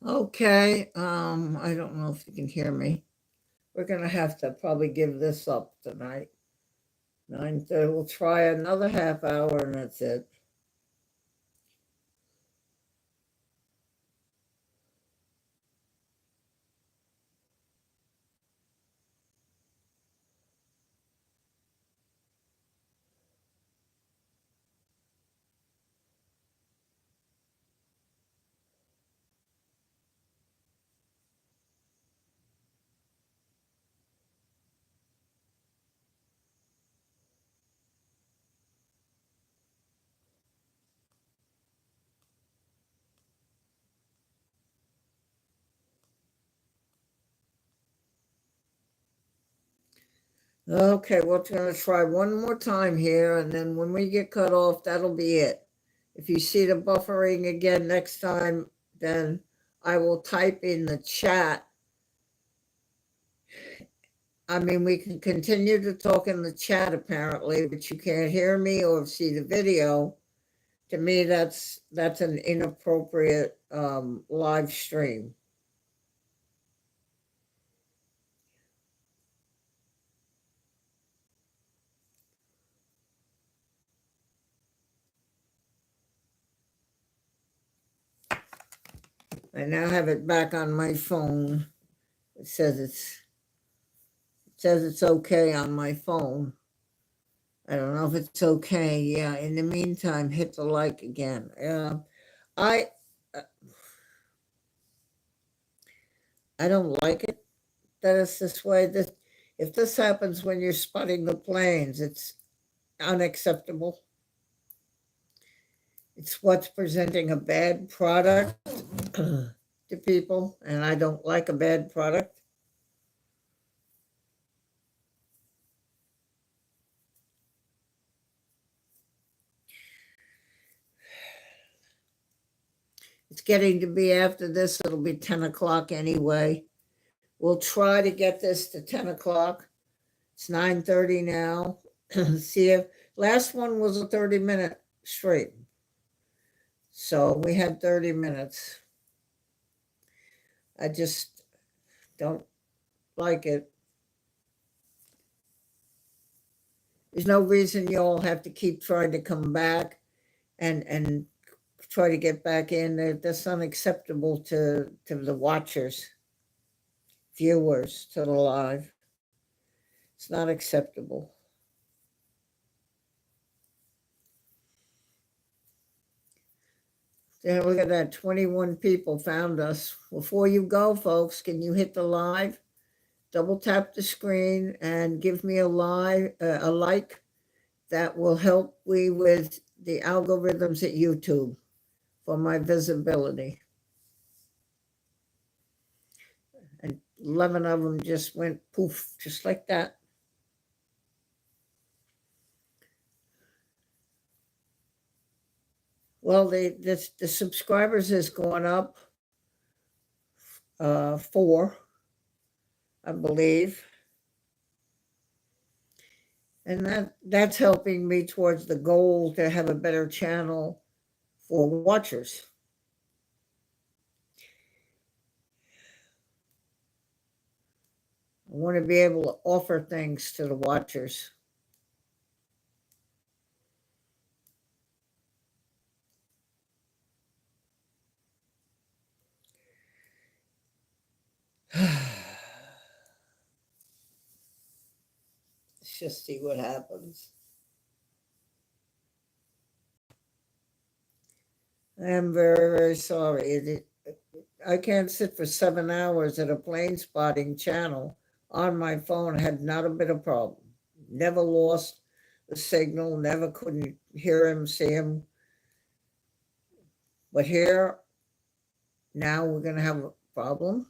Okay, I don't know if you can hear me. We're gonna have to probably give this up tonight. 9:30. We'll try another half hour and that's it. Okay, we're gonna try one more time here, and then when we get cut off, that'll be it. If you see the buffering again next time, then I will type in the chat. I mean, we can continue to talk in the chat apparently, but you can't hear me or see the video. To me, that's an inappropriate live stream. I now have it back on my phone. It says it's okay on my phone. I don't know if it's okay. Yeah. In the meantime, hit the like again. I uh, I don't like it that it's this way. This If this happens when you're spotting the planes, it's unacceptable. It's what's presenting a bad product to people, and I don't like a bad product. It's getting to be after this, it'll be 10 o'clock anyway. We'll try to get this to 10 o'clock. It's 9:30 now. See if last one was a 30-minute straight. So we had 30 minutes. I just don't like it. There's no reason you all have to keep trying to come back and try to get back in. That's unacceptable to the watchers, viewers, to the live. It's not acceptable. Yeah, look at that. 21 people found us. Before you go, folks, can you hit the live? Double tap the screen and give me a like. That will help me with the algorithms at YouTube for my visibility. And 11 of them just went poof, just like that. Well, the subscribers has gone up 4, I believe. And that's helping me towards the goal to have a better channel for watchers. I want to be able to offer things to the watchers. Let's just see what happens. I am very, very sorry. I can't sit for 7 hours at a plane spotting channel on my phone. Had not a bit of problem. Never lost the signal. Never couldn't hear him, see him. But here, now we're going to have a problem.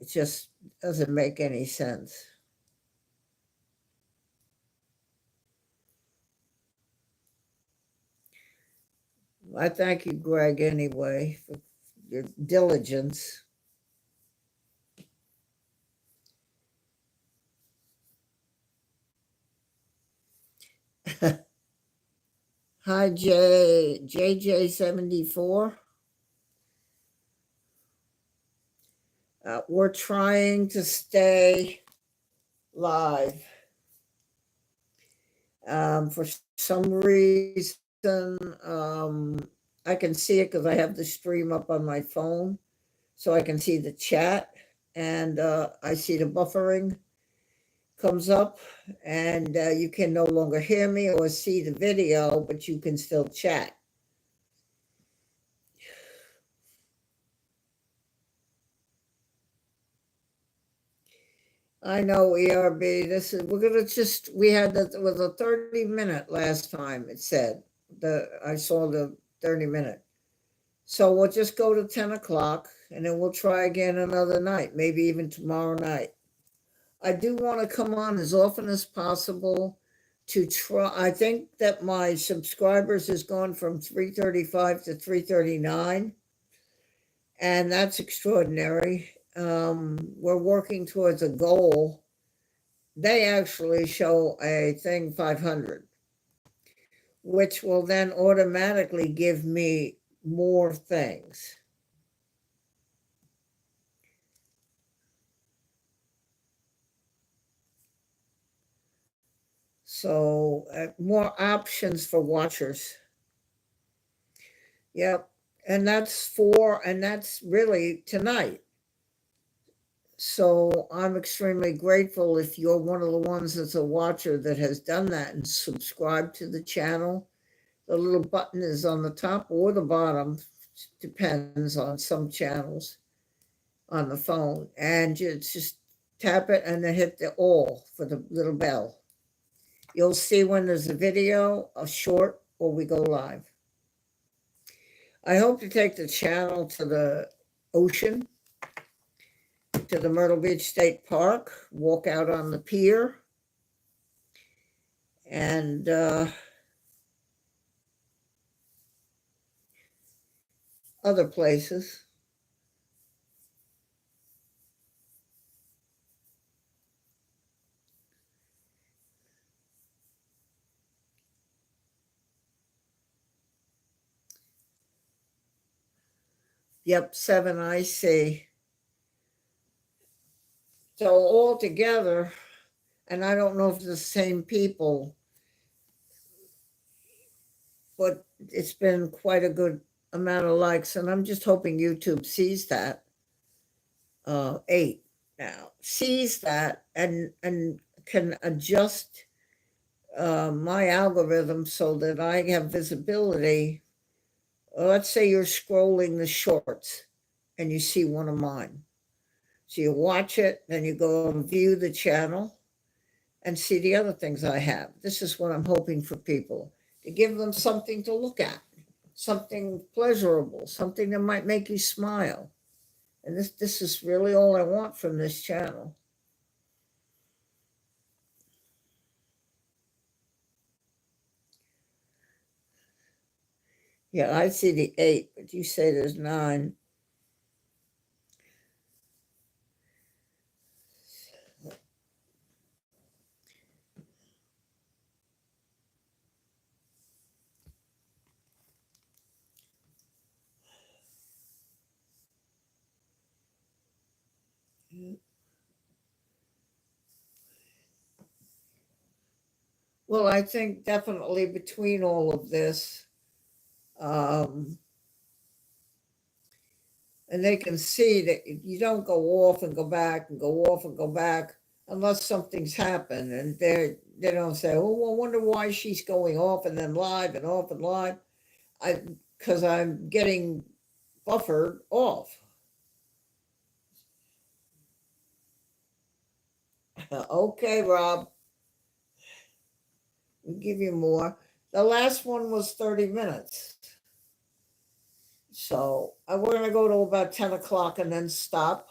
It just doesn't make any sense. I thank you, Greg, anyway, for your diligence. Hi, JJ74. We're trying to stay live. For some reason, I can see it because I have the stream up on my phone, so I can see the chat, and I see the buffering comes up, and you can no longer hear me or see the video, but you can still chat. I know, ERB. We had that, it was a 30-minute last time, it said. I saw the 30-minute. So we'll just go to 10 o'clock and then we'll try again another night, maybe even tomorrow night. I do want to come on as often as possible to try. I think that my subscribers has gone from 335 to 339, and that's extraordinary. We're working towards a goal. They actually show a thing 500, which will then automatically give me more things. So more options for watchers. Yep. And that's really tonight. So I'm extremely grateful if you're one of the ones that's a watcher that has done that and subscribed to the channel. The little button is on the top or the bottom, depends on some channels on the phone. And you just tap it and then hit the all for the little bell. You'll see when there's a video, a short, or we go live. I hope to take the channel to the ocean, to the Myrtle Beach State Park, walk out on the pier, and other places. Yep, 7, I see. So all together, and I don't know if it's the same people, but it's been quite a good amount of likes, and I'm just hoping YouTube sees that. 8 now sees that and can adjust my algorithm so that I have visibility. Let's say you're scrolling the shorts and you see one of mine. So you watch it, then you go and view the channel and see the other things I have. This is what I'm hoping for people, to give them something to look at, something pleasurable, something that might make you smile. And this is really all I want from this channel. Yeah, I see the 8, but you say there's 9. Well, I think definitely between all of this, and they can see that you don't go off and go back and go off and go back unless something's happened, and they don't say, "Oh, well, I wonder why she's going off and then live and off and live." Because I'm getting buffered off. Okay, Rob. We'll give you more. The last one was 30 minutes. So we're going to go to about 10 o'clock and then stop.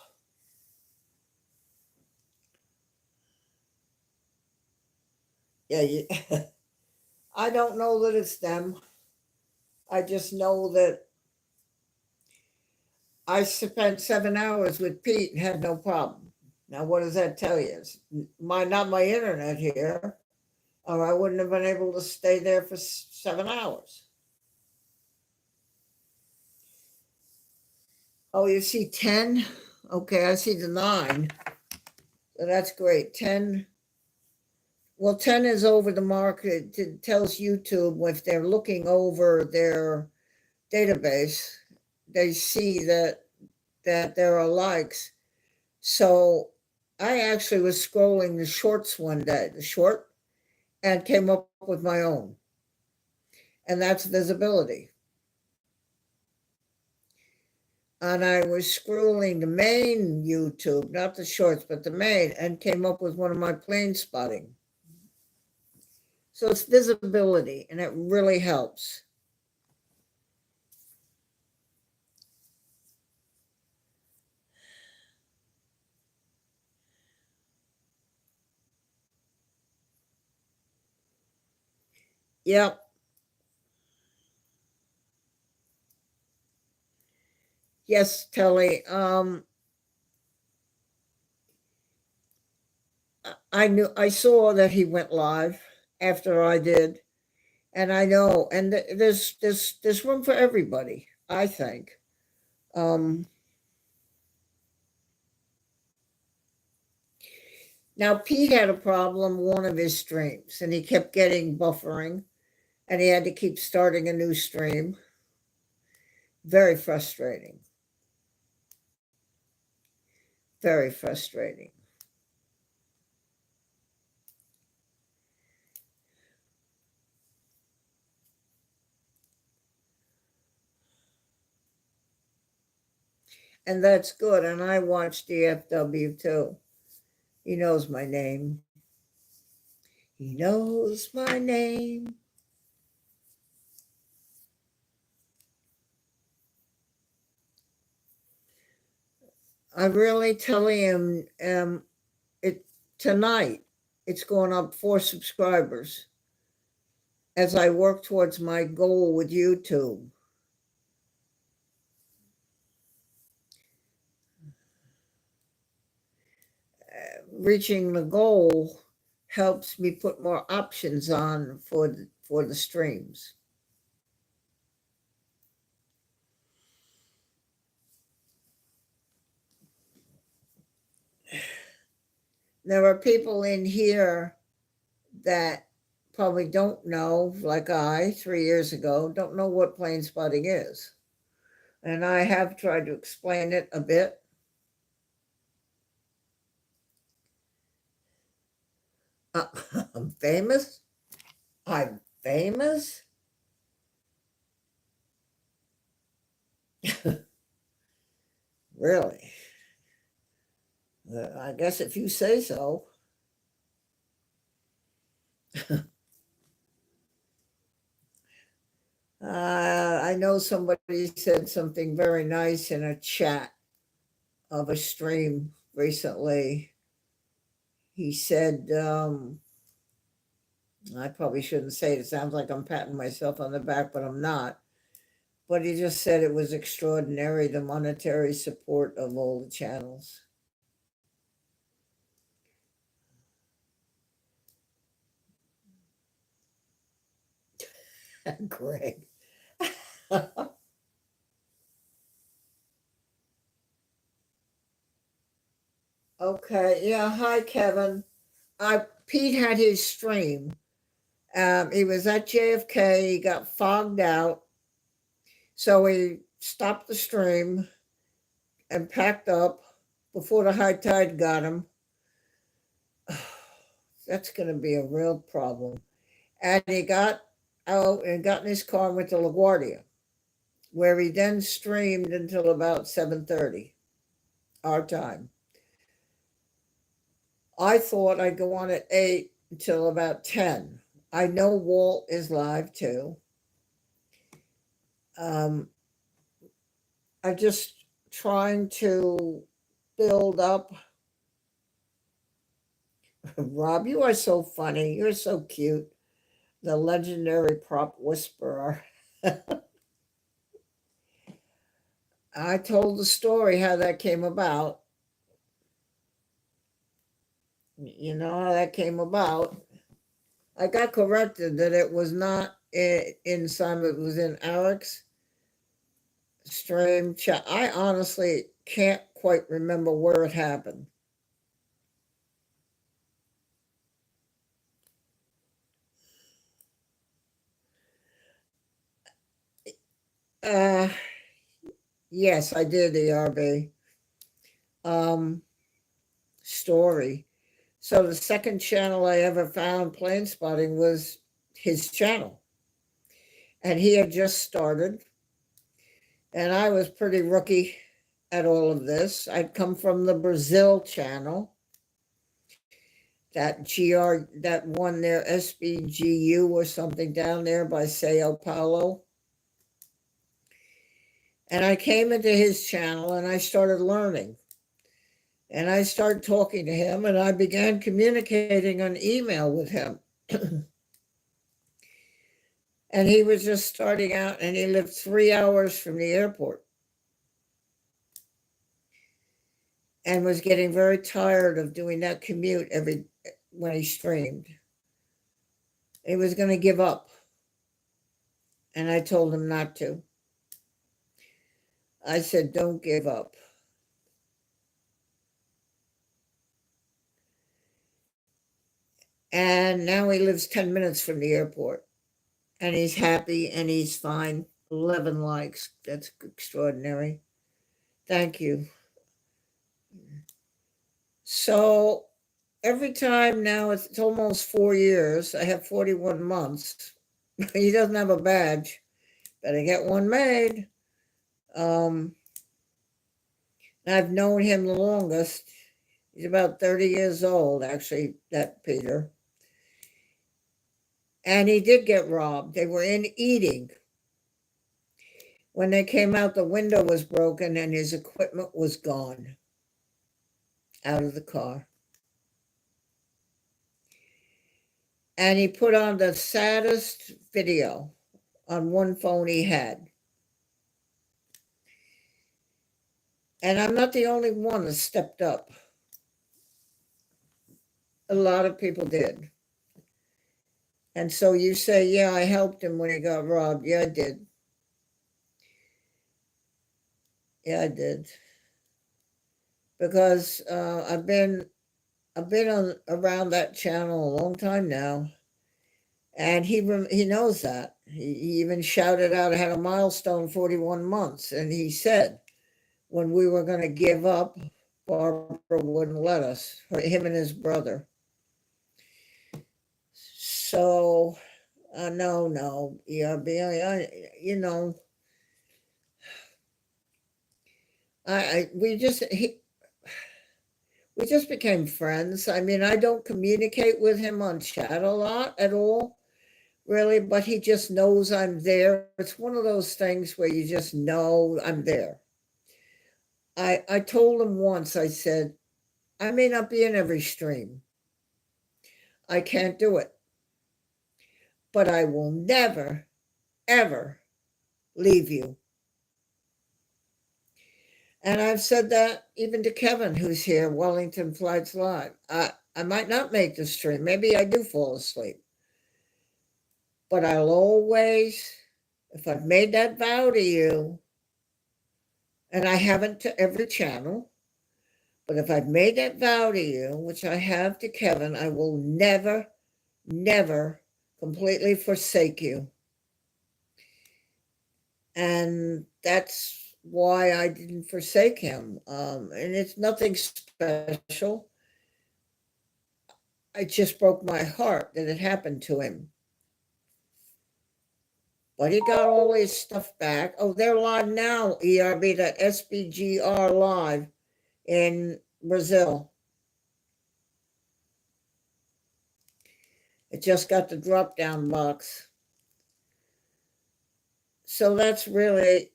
Yeah, I don't know that it's them. I just know that I spent 7 hours with Pete and had no problem. Now, what does that tell you? It's not my internet here, or I wouldn't have been able to stay there for 7 hours. Oh, you see 10? Okay, I see the 9. So that's great. 10. Well, 10 is over the mark. It tells YouTube if they're looking over their database, they see that there are likes. So I actually was scrolling the shorts one day, the short, and came up with my own. And that's visibility. And I was scrolling the main YouTube, not the shorts, but the main, and came up with one of my plane spotting. So it's visibility, and it really helps. Yep. Yes, Telly. I saw that he went live after I did, and I know, and there's room for everybody, I think. Um, Now Pete had a problem one of his streams, and he kept getting buffering, and he had to keep starting a new stream. Very frustrating. Very frustrating. And that's good. And I watch DFW too. He knows my name. He knows my name. I really tell him it tonight. It's going up 4 subscribers as I work towards my goal with YouTube. Reaching the goal helps me put more options on for the streams. There are people in here that probably don't know, like I 3 years ago, don't know what plane spotting is. And I have tried to explain it a bit. I'm famous. I'm famous. Really? I guess if you say so. I know somebody said something very nice in a chat of a stream recently. He said, I probably shouldn't say it. It sounds like I'm patting myself on the back, but I'm not. But he just said it was extraordinary, the monetary support of all the channels. Greg. Okay, yeah. Hi, Kevin. Pete had his stream. He was at JFK. He got fogged out, so he stopped the stream and packed up before the high tide got him. That's going to be a real problem. And he got out and got in his car and went to LaGuardia, where he then streamed until about 7:30 our time. I thought I'd go on at 8 until about 10. I know Walt is live too. I'm just trying to build up. Rob, you are so funny. You're so cute. The legendary prop whisperer. I told the story how that came about. You know how that came about. I got corrected that it was not in Simon, it was in Eric's stream chat. I honestly can't quite remember where it happened. Uh, yes, I did, ERB. Story. So the second channel I ever found plane spotting was his channel. And he had just started. And I was pretty rookie at all of this. I'd come from the Brazil channel. That one there, SBGU or something down there by Sao Paulo. And I came into his channel and I started learning. And I started talking to him and I began communicating on email with him. And he was just starting out and he lived 3 hours from the airport and was getting very tired of doing that commute when he streamed. He was going to give up. And I told him not to. I said, don't give up. And now he lives 10 minutes from the airport. And he's happy and he's fine. 11 likes. That's extraordinary. Thank you. So every time now, it's almost 4 years. I have 41 months. He doesn't have a badge. Better get one made. I've known him the longest. He's about 30 years old, actually, that Peter. And he did get robbed. They were in eating. When they came out, the window was broken and his equipment was gone out of the car. And he put on the saddest video on one phone he had. And I'm not the only one that stepped up. A lot of people did. And so you say, yeah, I helped him when he got robbed. Yeah, I did. Yeah, I did. Because I've been around that channel a long time now, and he knows that. He even shouted out, I had a milestone 41 months, and he said when we were going to give up, Barbara wouldn't let us, him and his brother. So, no, ERB, we just became friends. I mean, I don't communicate with him on chat a lot at all, really, but he just knows I'm there. It's one of those things where you just know I'm there. I told him once, I said, I may not be in every stream. I can't do it. But I will never, ever leave you. And I've said that even to Kevin, who's here, Wellington Flights Live. I might not make the stream. Maybe I do fall asleep. But I'll always, if I've made that vow to you, and I haven't to every channel, but if I've made that vow to you, which I have to Kevin, I will never, never completely forsake you. And that's why I didn't forsake him. And it's nothing special. It just broke my heart that it happened to him. But he got all his stuff back. Oh, they're live now, ERB, that SBGR live in Brazil. It just got the drop down box. So that's really,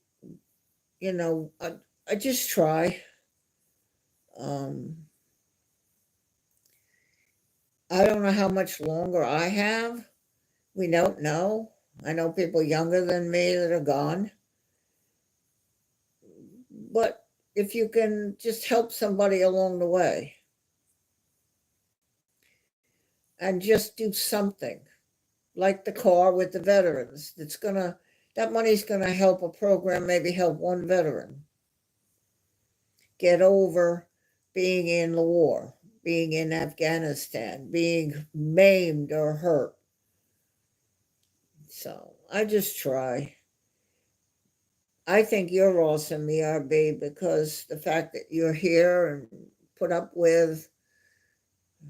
I just try. I don't know how much longer I have. We don't know. I know people younger than me that are gone. But if you can just help somebody along the way and just do something, like the car with the veterans, that money's gonna help a program, maybe help one veteran. get over being in the war, being in Afghanistan, being maimed or hurt. So I just try. I think you're awesome, ERB, because the fact that you're here and put up with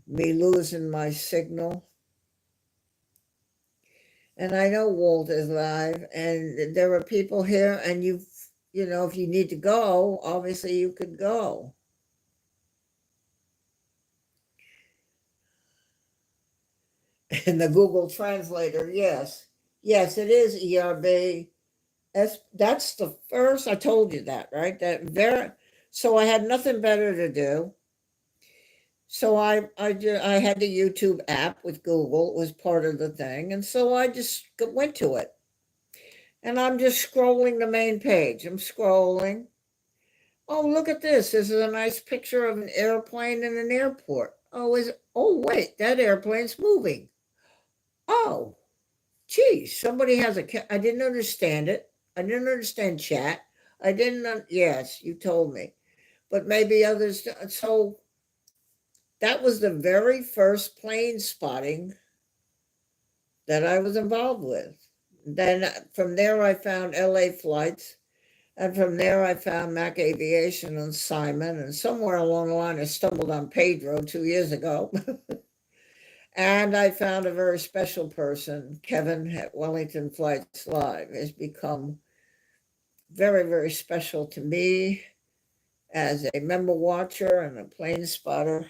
me losing my signal. And I know Walt is live, and there are people here, and you know, if you need to go, obviously you could go. And the Google Translator, yes. Yes, it is ERB. That's the first, I told you that, right? So I had nothing better to do. So I had the YouTube app with Google. It was part of the thing. And so I just went to it. And I'm just scrolling the main page. I'm scrolling. Oh, look at this. This is a nice picture of an airplane in an airport. Oh wait, that airplane's moving. Oh, geez, somebody has I didn't understand it. I didn't understand chat. Yes, you told me. But maybe others. So that was the very first plane spotting that I was involved with. Then from there, I found LA flights. And from there, I found Mac Aviation and Simon. And somewhere along the line, I stumbled on Pedro 2 years ago. And I found a very special person, Kevin at Wellington Flights Live, has become very, very special to me as a member watcher and a plane spotter.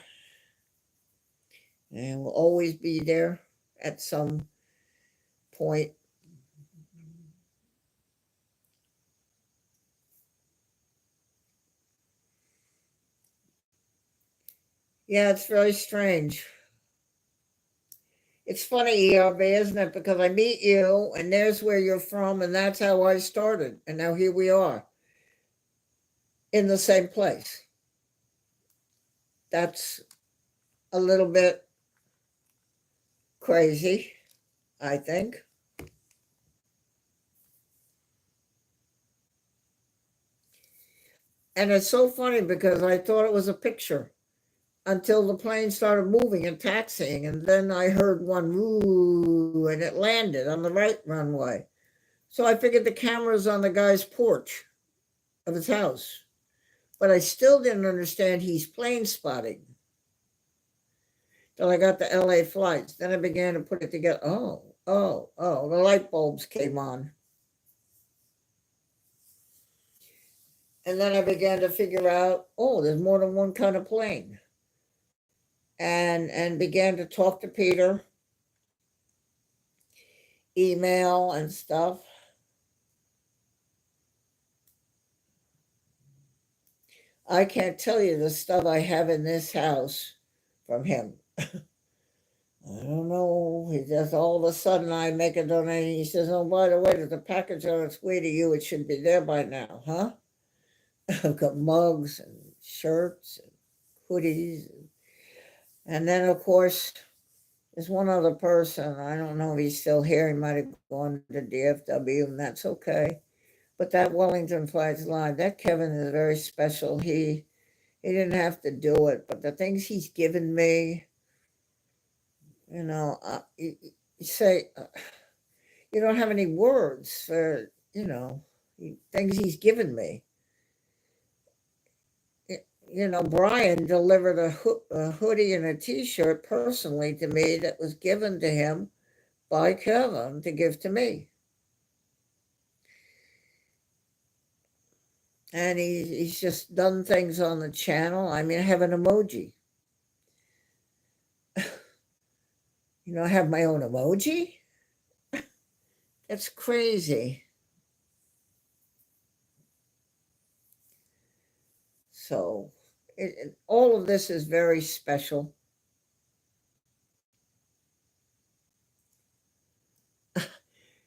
And will always be there at some point. Yeah, it's very strange. It's funny, ERB, isn't it? Because I meet you, and there's where you're from, and that's how I started. And now here we are in the same place. That's a little bit crazy, I think. And it's so funny because I thought it was a picture until the plane started moving and taxiing. And then I heard one, ooh, and it landed on the right runway. So I figured the camera's on the guy's porch of his house. But I still didn't understand he's plane spotting till I got the LA flights. Then I began to put it together. The light bulbs came on. And then I began to figure out, there's more than one kind of plane. And began to talk to Peter, email and stuff. I can't tell you the stuff I have in this house from him. I don't know. He just all of a sudden I make a donation. He says, "Oh, by the way, there's a package on its way to you. It should be there by now, huh?" I've got mugs and shirts and hoodies. And then, of course, there's one other person. I don't know if he's still here. He might have gone to DFW, and that's okay. But that Wellington Flights Live, that Kevin is very special. He didn't have to do it, but the things he's given me, you say you don't have any words for, things he's given me. Brian delivered a hoodie and a T-shirt personally to me that was given to him by Kevin to give to me. And he's just done things on the channel. I mean, I have an emoji. I have my own emoji. That's crazy. So all of this is very special.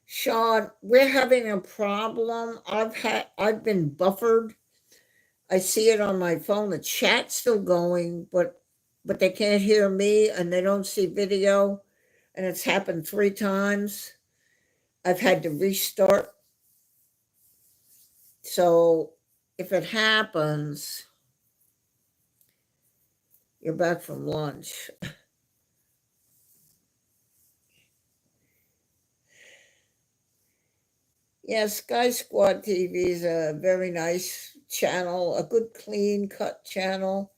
Sean, we're having a problem. I've been buffered. I see it on my phone. The chat's still going, but they can't hear me and they don't see video. And it's happened 3 times. I've had to restart. So if it happens, You're back from lunch. Yeah, Sky Squad TV is a very nice channel, a good clean cut channel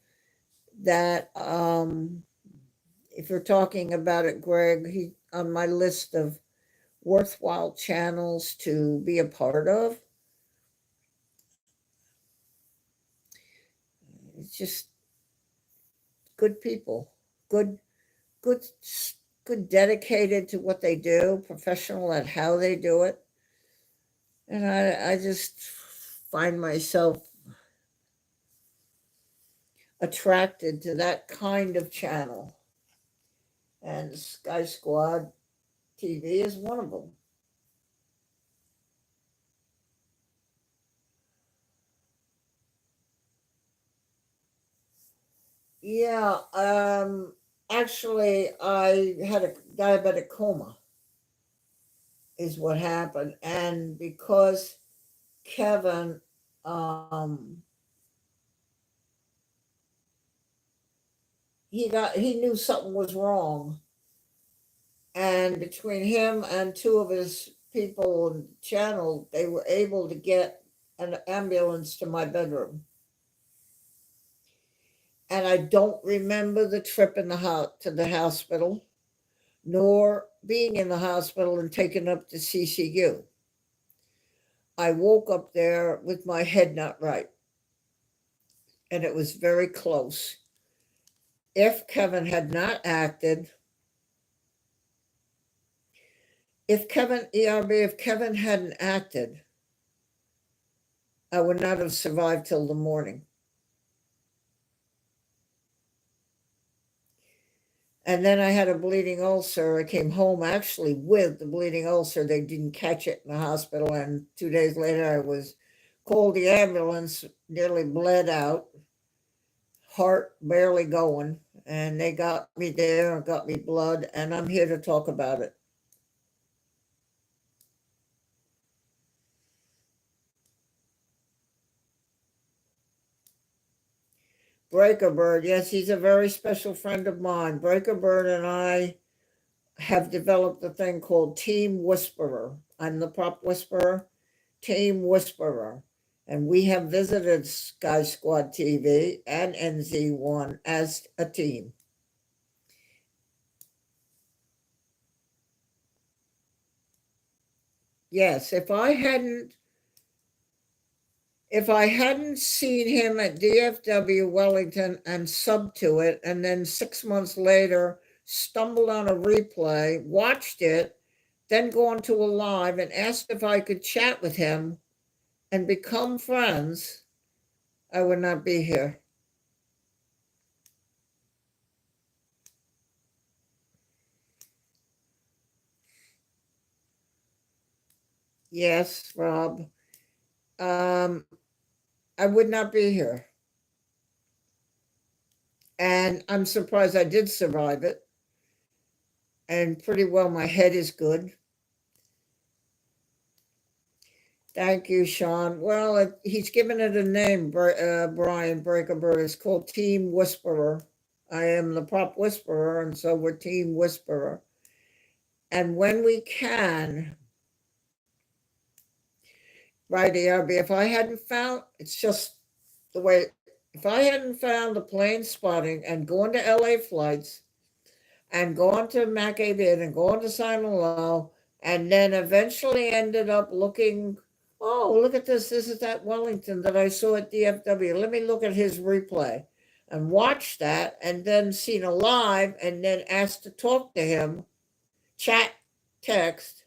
that if you're talking about it, Greg, he on my list of worthwhile channels to be a part of. It's just good people, good, good, good, dedicated to what they do, professional at how they do it, and I just find myself attracted to that kind of channel, and Sky Squad TV is one of them. Yeah, actually, I had a diabetic coma, is what happened. And because Kevin, he knew something was wrong. And between him and two of his people on the channel, they were able to get an ambulance to my bedroom. And I don't remember the trip in to the hospital, nor being in the hospital and taken up to CCU. I woke up there with my head not right, and it was very close. If Kevin had not acted, if Kevin, ERB, if Kevin hadn't acted, I would not have survived till the morning. And then I had a bleeding ulcer. I came home actually with the bleeding ulcer. They didn't catch it in the hospital. And 2 days later, I was called the ambulance, nearly bled out, heart barely going. And they got me there and got me blood. And I'm here to talk about it. Breaker Bird, yes, he's a very special friend of mine. Breaker Bird and I have developed a thing called Team Whisperer. I'm the prop whisperer, Team Whisperer. And we have visited Sky Squad TV and NZ1 as a team. Yes, if I hadn't seen him at DFW Wellington and subbed to it, and then 6 months later stumbled on a replay, watched it, then gone to a live and asked if I could chat with him and become friends, I would not be here. Yes, Rob. Um, I would not be here. And I'm surprised I did survive it. And pretty well, my head is good. Thank you, Sean. Well, he's given it a name, Brian Breakerbird. It's called Team Whisperer. I am the prop whisperer, and so we're Team Whisperer. And when we can, right, ARB, if I hadn't found, it's just the way, if I hadn't found the plane spotting and gone to LA flights and gone to Mac Avian and gone to Simon Lowe, and then eventually ended up looking, oh, look at this. This is that Wellington that I saw at DFW. Let me look at his replay and watch that, and then seen a live, and then asked to talk to him, chat, text,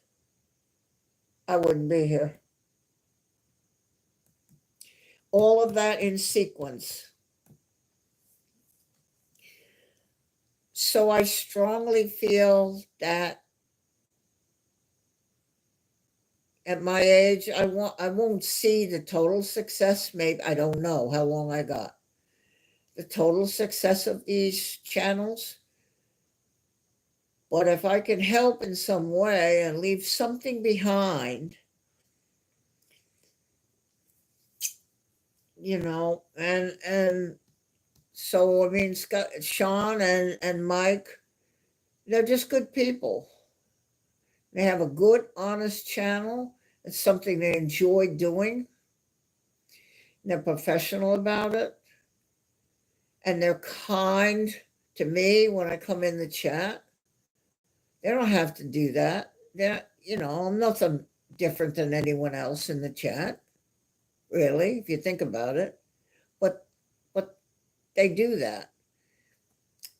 I wouldn't be here. All of that in sequence. So I strongly feel that at my age, I won't see the total success. Maybe I don't know how long I got. The total success of these channels. But if I can help in some way and leave something behind, and So, I mean, Scott, Sean and Mike, they're just good people. They have a good, honest channel. It's something they enjoy doing. They're professional about it. And they're kind to me when I come in the chat. They don't have to do that. I'm nothing different than anyone else in the chat, really, if you think about it. But they do that.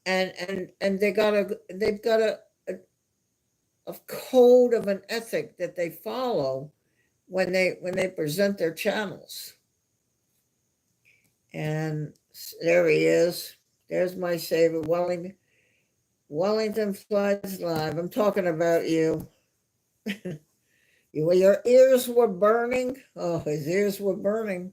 And they've got a code of an ethic that they follow when they present their channels. And there he is. There's my savior, Wellington Flies Live. I'm talking about you. Your ears were burning. Oh, his ears were burning.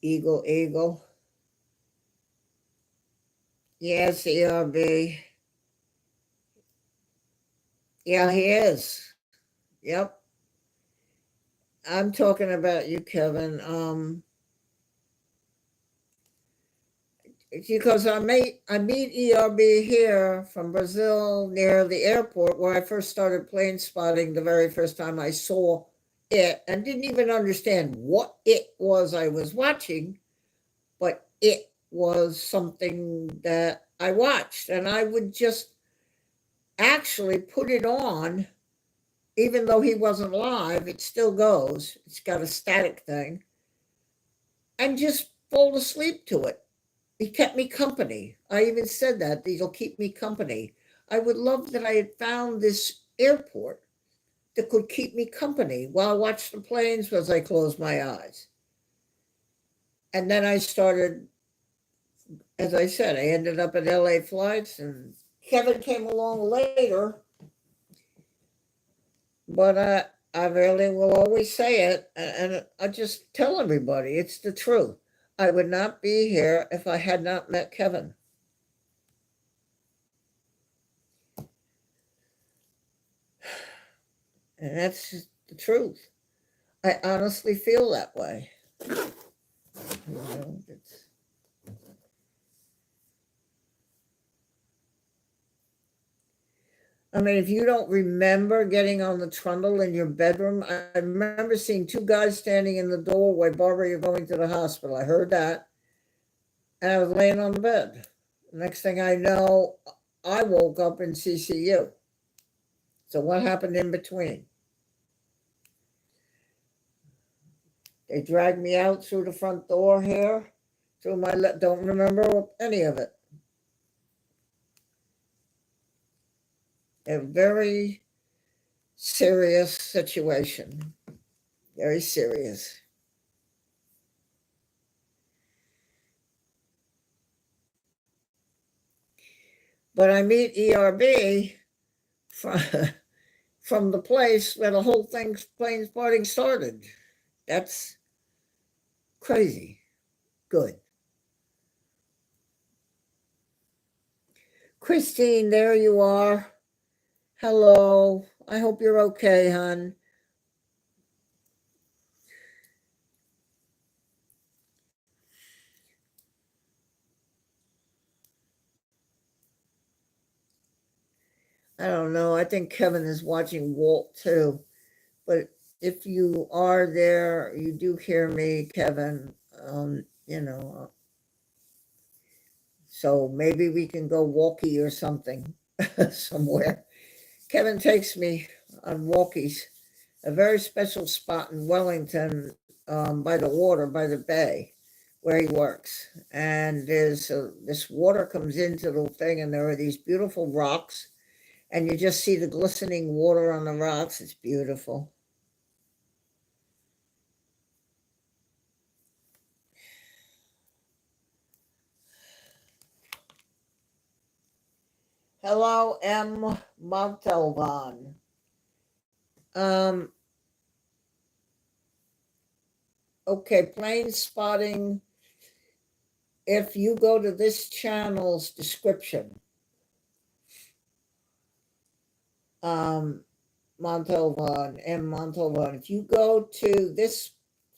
Eagle. Yes, ERB. Yeah, he is. Yep. I'm talking about you, Kevin. Because I meet ERB here from Brazil near the airport where I first started plane spotting the very first time I saw it, and didn't even understand what it was I was watching, but it was something that I watched, and I would just actually put it on. Even though he wasn't live, it still goes. It's got a static thing. And just fall asleep to it. He kept me company. I even said that. These will keep me company. I would love that I had found this airport that could keep me company while I watched the planes as I closed my eyes. And then I started, as I said, I ended up at LA Flights, and Kevin came along later. But I really will always say it, and I just tell everybody it's the truth. I would not be here if I had not met Kevin. And that's just the truth. I honestly feel that way. I mean, if you don't remember getting on the trundle in your bedroom, I remember seeing two guys standing in the doorway. Barbara, you're going to the hospital. I heard that. And I was laying on the bed. Next thing I know, I woke up in CCU. So what happened in between? They dragged me out through the front door here, through my don't remember any of it. A very serious situation. Very serious. But I meet ERB from the place where the whole plane spotting started. That's crazy. Good. Christine, there you are. Hello. I hope you're okay, hon. I don't know. I think Kevin is watching Walt too. But if you are there, you do hear me, Kevin. So maybe we can go walkie or something somewhere. Kevin takes me on walkies, a very special spot in Wellington, by the water, by the bay, where he works. And there's this water comes into the thing, and there are these beautiful rocks, and you just see the glistening water on the rocks. It's beautiful. Hello, M. Montalvan. Okay, plane spotting. If you go to this channel's description, Montalvan, M. Montalvan, if you go to this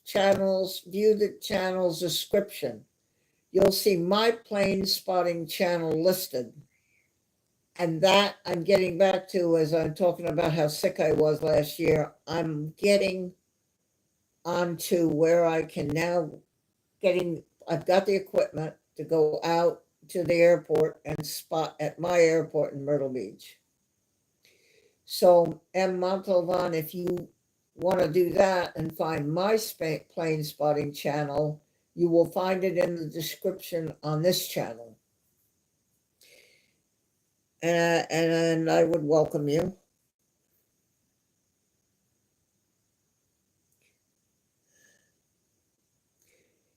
channels, view the channel's description. You'll see my plane spotting channel listed. And that I'm getting back to as I'm talking about how sick I was last year. I'm getting onto where I can now I've got the equipment to go out to the airport and spot at my airport in Myrtle Beach. So, M. Montalvan, if you want to do that and find my plane spotting channel, you will find it in the description on this channel. And I would welcome you.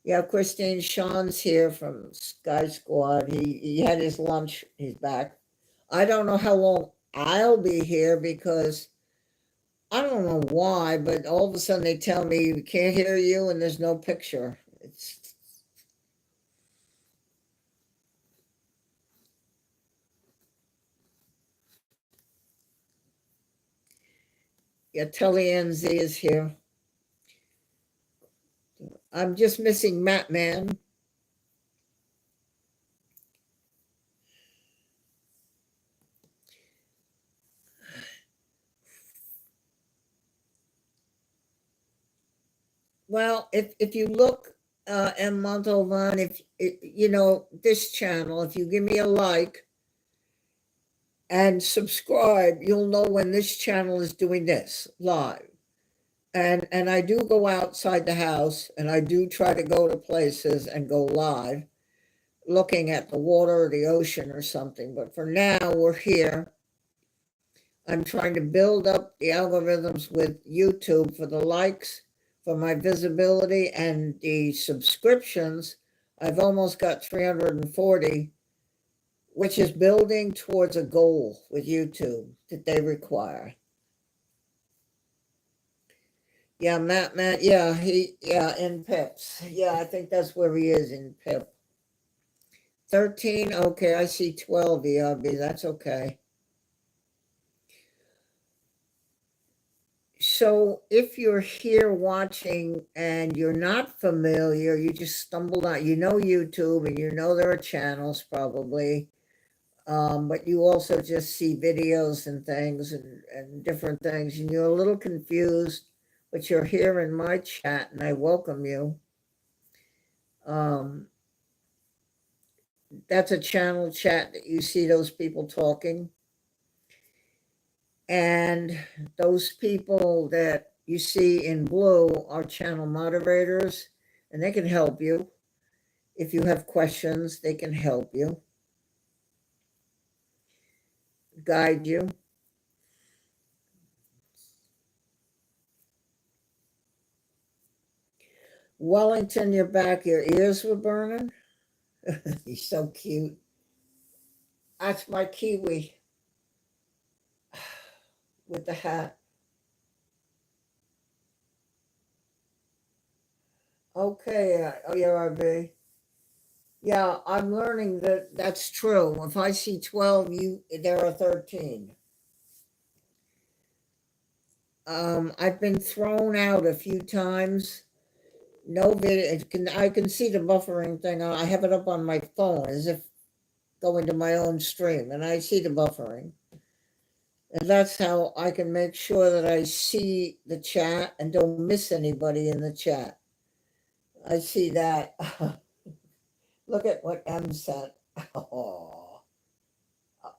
Yeah, Christine, Sean's here from Sky Squad. He had his lunch. He's back. I don't know how long I'll be here because I don't know why, but all of a sudden they tell me we can't hear you and there's no picture. It's yeah, Telly NZ is here. I'm just missing Matt Man. Well, if you look M. Montalvan, if you know this channel, if you give me a like and subscribe, you'll know when this channel is doing this live. And I do go outside the house and I do try to go to places and go live, looking at the water or the ocean or something. But for now, we're here. I'm trying to build up the algorithms with YouTube for the likes, for my visibility, and the subscriptions. I've almost got 340, which is building towards a goal with YouTube that they require. Yeah, Matt, yeah, in Pips. Yeah, I think that's where he is in Pip. 13, okay, I see 12 ERB, that's okay. So if you're here watching and you're not familiar, you just stumbled on, you know YouTube and you know there are channels probably, but you also just see videos and things and different things, and you're a little confused, but you're here in my chat and I welcome you. That's a channel chat that you see those people talking. And those people that you see in blue are channel moderators, and they can help you. If you have questions, they can help you, guide you. Wellington, you're back. Your ears were burning. He's so cute. That's my Kiwi with the hat. Okay, ORB. Yeah, I'm learning that that's true. If I see 12, there are 13. I've been thrown out a few times. No video. I can see the buffering thing. I have it up on my phone as if going to my own stream, and I see the buffering. And that's how I can make sure that I see the chat and don't miss anybody in the chat. I see that. Look at what M sent. Oh,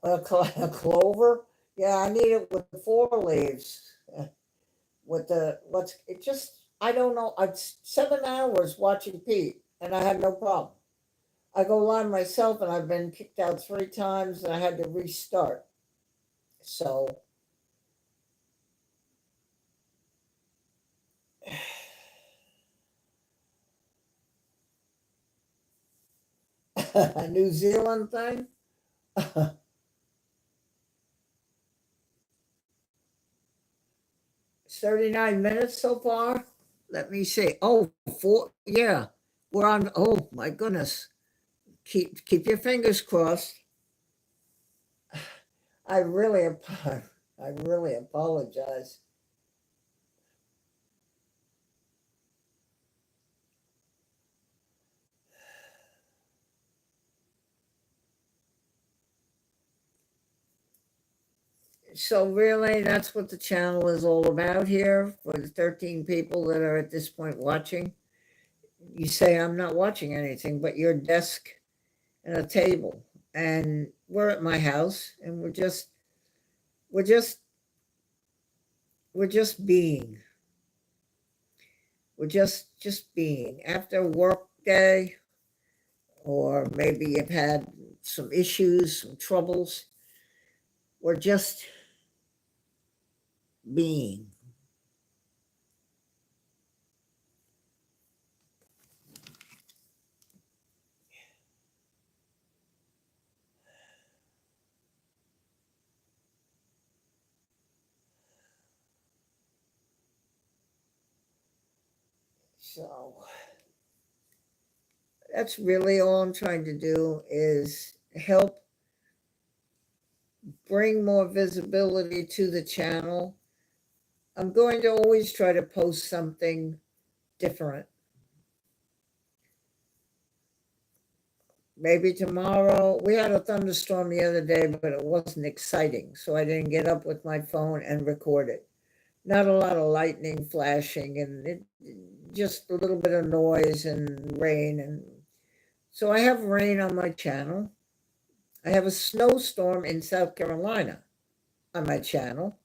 a clover. Yeah, I need it with 4 leaves. With the what's it just I don't know. I've 7 hours watching Pete, and I had no problem. I go live myself, and I've been kicked out 3 times, and I had to restart. So a New Zealand thing. It's 39 minutes so far. Let me see. Oh, four. Yeah, we're on. Oh my goodness. Keep your fingers crossed. I really, I really apologize. So really, that's what the channel is all about here for the 13 people that are at this point watching. You say I'm not watching anything but your desk and a table. And we're at my house and we're just we're just being. We're just being. After a work day, or maybe you've had some issues, some troubles, we're just being. So that's really all I'm trying to do is help bring more visibility to the channel. I'm going to always try to post something different. Maybe tomorrow. We had a thunderstorm the other day, but it wasn't exciting, so I didn't get up with my phone and record it. Not a lot of lightning flashing and just a little bit of noise and rain. And so I have rain on my channel. I have a snowstorm in South Carolina on my channel.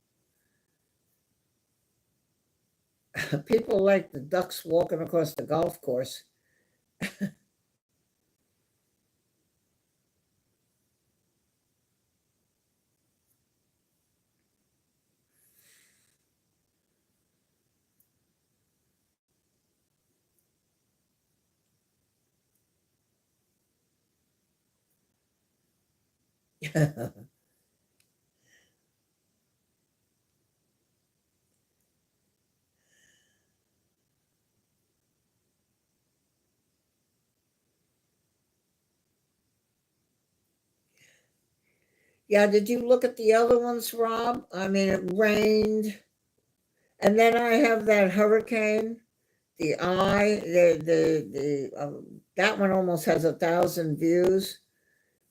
People like the ducks walking across the golf course. Yeah, did you look at the other ones, Rob? I mean, it rained. And then I have that hurricane, the eye, that one almost has 1,000 views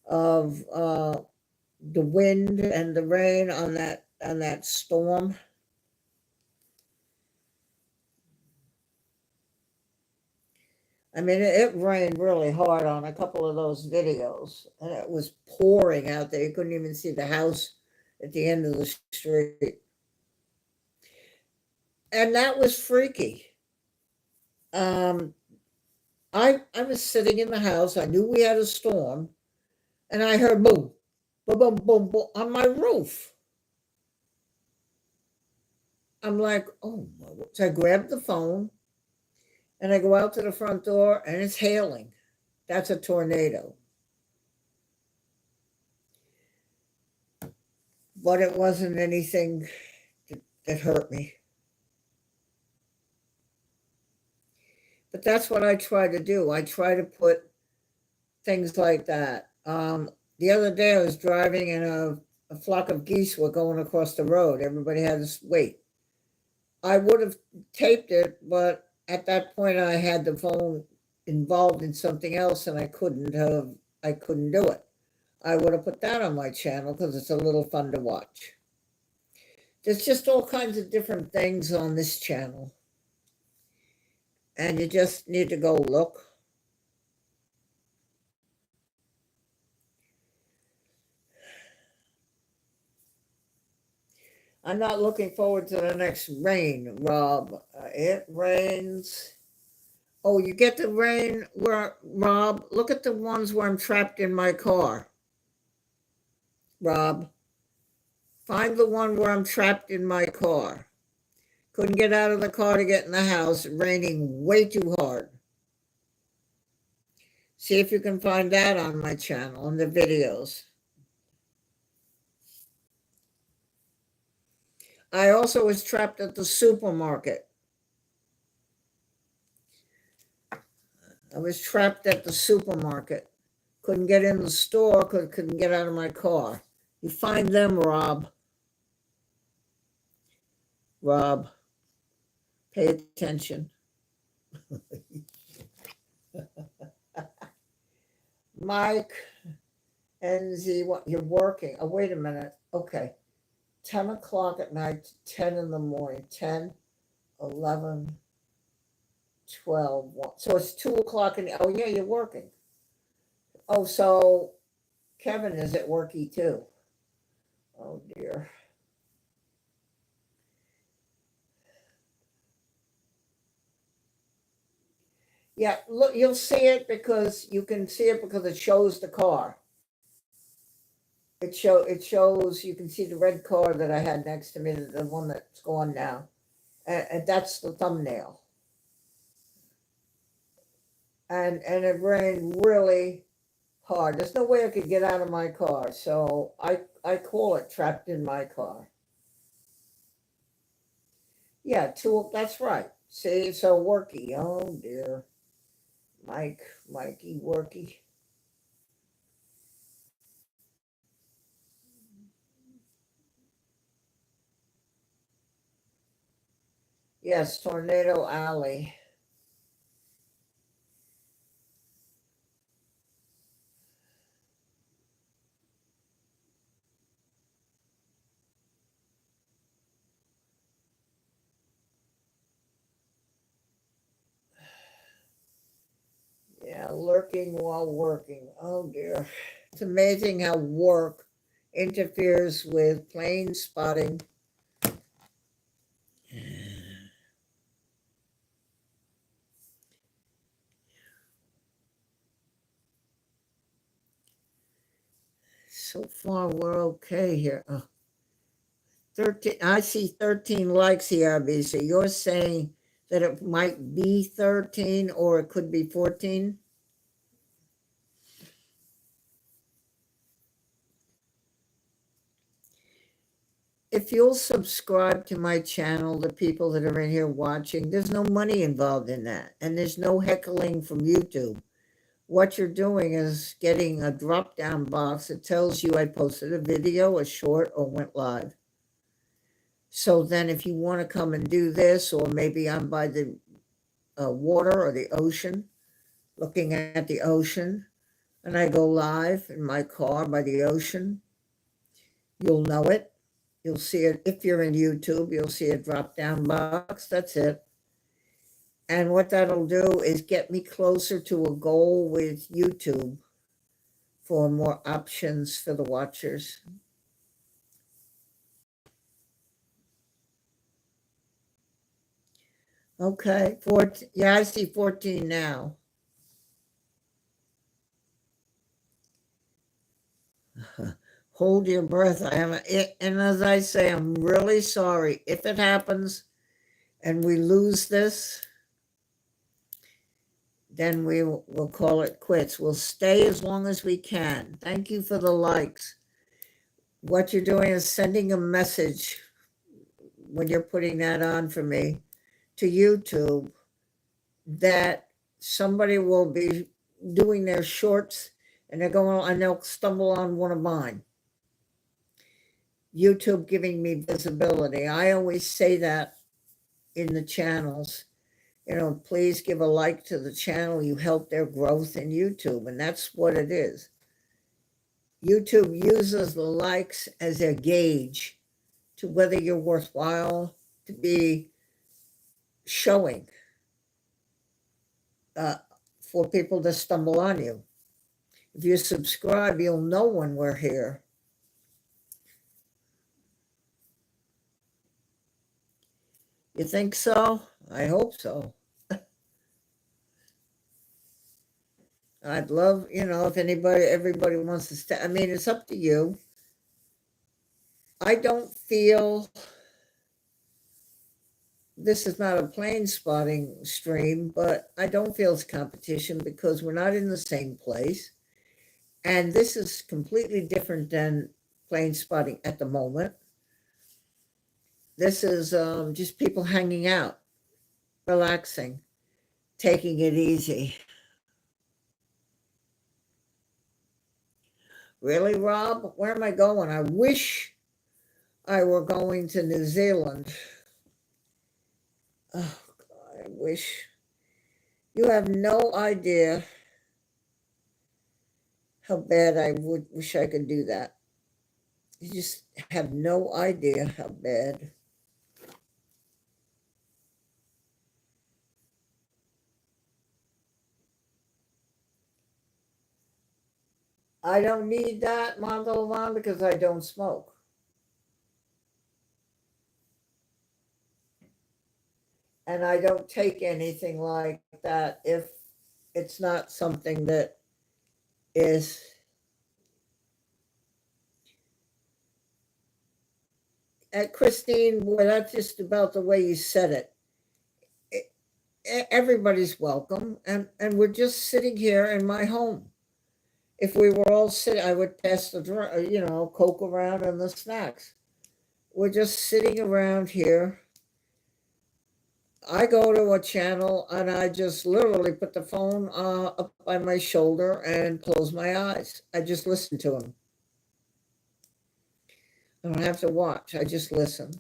of the wind and the rain on that storm. I mean, it rained really hard on a couple of those videos, and it was pouring out there. You couldn't even see the house at the end of the street, and that was freaky. Um, I was sitting in the house. I knew we had a storm, and I heard boom, boom, boom, boom, boom on my roof. I'm like, oh, so I grabbed the phone and I go out to the front door, and it's hailing. That's a tornado. But it wasn't anything that hurt me. But that's what I try to do. I try to put things like that. The other day I was driving and a flock of geese were going across the road. Everybody had to wait. I would have taped it, but at that point I had the phone involved in something else and I couldn't do it. I would have put that on my channel because it's a little fun to watch. There's just all kinds of different things on this channel. And you just need to go look. I'm not looking forward to the next rain, Rob. It rains. Oh, you get the rain where, Rob, look at the ones where I'm trapped in my car. Rob, find the one where I'm trapped in my car. Couldn't get out of the car to get in the house, raining way too hard. See if you can find that on my channel, on the videos. I also was trapped at the supermarket. I was trapped at the supermarket. Couldn't get in the store, couldn't get out of my car. You find them, Rob. Rob, pay attention. Mike, NZ, what, you're working. Oh, wait a minute. Okay. 10 o'clock at night to 10 in the morning. 10, 11, 12, 1. So it's 2 o'clock in the, oh yeah, you're working. Oh, so Kevin is at worky too. Oh dear. Yeah, look, you'll see it because you can see it because it shows the car. It shows, you can see the red car that I had next to me, the one that's gone now. And that's the thumbnail. And it rained really hard. There's no way I could get out of my car. So I call it trapped in my car. Yeah, that's right. See, so worky. Oh dear. Mikey worky. Yes, Tornado Alley. Yeah, lurking while working. Oh dear. It's amazing how work interferes with plane spotting. So far, we're okay here. 13, I see 13 likes here, Abisa. You're saying that it might be 13 or it could be 14? If you'll subscribe to my channel, the people that are in here watching, there's no money involved in that. And there's no heckling from YouTube. What you're doing is getting a drop-down box that tells you I posted a video, a short, or went live. So then if you want to come and do this, or maybe I'm by the water or the ocean, looking at the ocean, and I go live in my car by the ocean, you'll know it. You'll see it. If you're in YouTube, you'll see a drop-down box. That's it. And what that'll do is get me closer to a goal with YouTube for more options for the watchers. Okay, 14. Yeah, I see 14 now. Hold your breath. I am, and as I say, I'm really sorry if it happens and we lose this. Then we'll call it quits. We'll stay as long as we can. Thank you for the likes. What you're doing is sending a message when you're putting that on for me to YouTube that somebody will be doing their shorts and they're going and they'll stumble on one of mine. YouTube giving me visibility. I always say that in the channels. You know, please give a like to the channel. You help their growth in YouTube, and that's what it is. YouTube uses the likes as a gauge to whether you're worthwhile to be showing for people to stumble on you. If you subscribe, you'll know when we're here. You think so? I hope so. I'd love, if everybody wants to stay. I mean, it's up to you. I don't feel this is not a plane spotting stream, but I don't feel it's competition because we're not in the same place. And this is completely different than plane spotting at the moment. This is just people hanging out, relaxing, taking it easy. Really, Rob? Where am I going? I wish I were going to New Zealand. Oh, God, I wish. You have no idea how bad I would wish I could do that. You just have no idea how bad. I don't need that Montalban because I don't smoke. And I don't take anything like that if it's not something that is Christine, boy, that's just about the way you said it. Everybody's welcome, and we're just sitting here in my home. If we were all sitting, I would pass the Coke around and the snacks. We're just sitting around here. I go to a channel and I just literally put the phone up by my shoulder and close my eyes. I just listen to them. I don't have to watch. I just listen.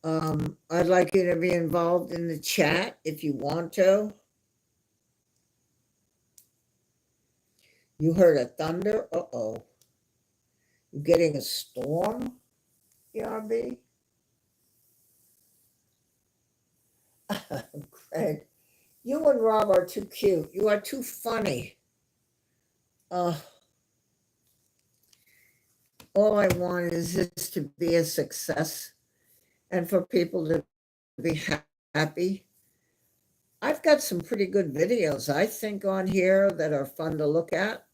I'd like you to be involved in the chat if you want to. You heard a thunder? Uh-oh. You getting a storm, BRB? Greg, you and Rob are too cute. You are too funny. All I want is this to be a success and for people to be happy. I've got some pretty good videos, I think, on here that are fun to look at.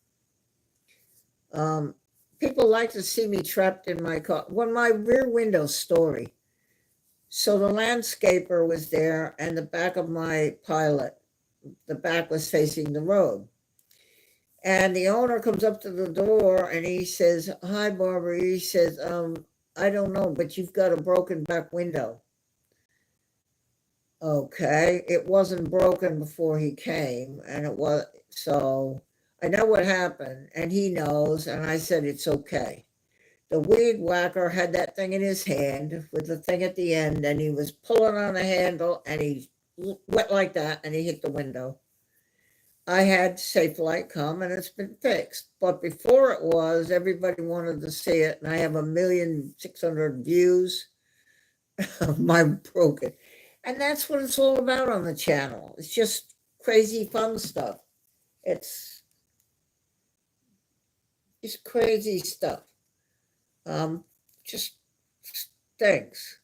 People like to see me trapped in my car. When my rear window story. So the landscaper was there and the back of my Pilot, the back was facing the road. And the owner comes up to the door and he says, "Hi, Barbara." He says, "I don't know, but you've got a broken back window." Okay, it wasn't broken before he came, and it was, so I know what happened, and he knows, and I said, "It's okay." The weed whacker had that thing in his hand with the thing at the end, and he was pulling on the handle, and he went like that, and he hit the window. I had Safelite come, and it's been fixed. But before it was, everybody wanted to see it, and I have 1,600,000 views of my broken. And that's what it's all about on the channel. It's just crazy fun stuff. It's just crazy stuff. Just stinks.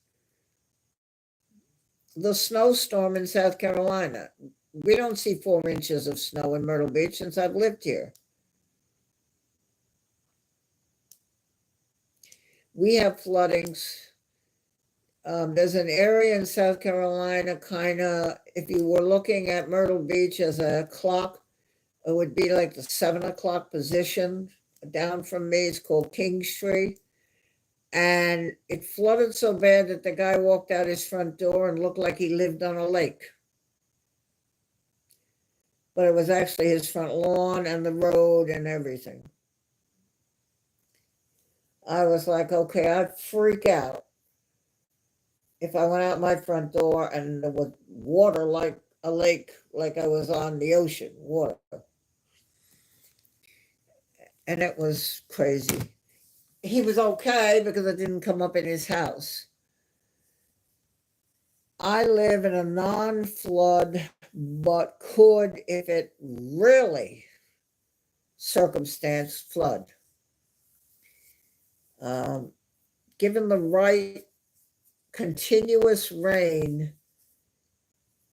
The snowstorm in South Carolina. We don't see 4 inches of snow in Myrtle Beach since I've lived here. We have floodings. There's an area in South Carolina, kind of, if you were looking at Myrtle Beach as a clock, it would be like the 7 o'clock position down from me. It's called King Street. And it flooded so bad that the guy walked out his front door and looked like he lived on a lake. But it was actually his front lawn and the road and everything. I was like, okay, I'd freak out if I went out my front door and there was water like a lake, like I was on the ocean, water. And it was crazy. He was okay because it didn't come up in his house. I live in a non-flood, but could, if it really circumstance, flood. Given the right continuous rain,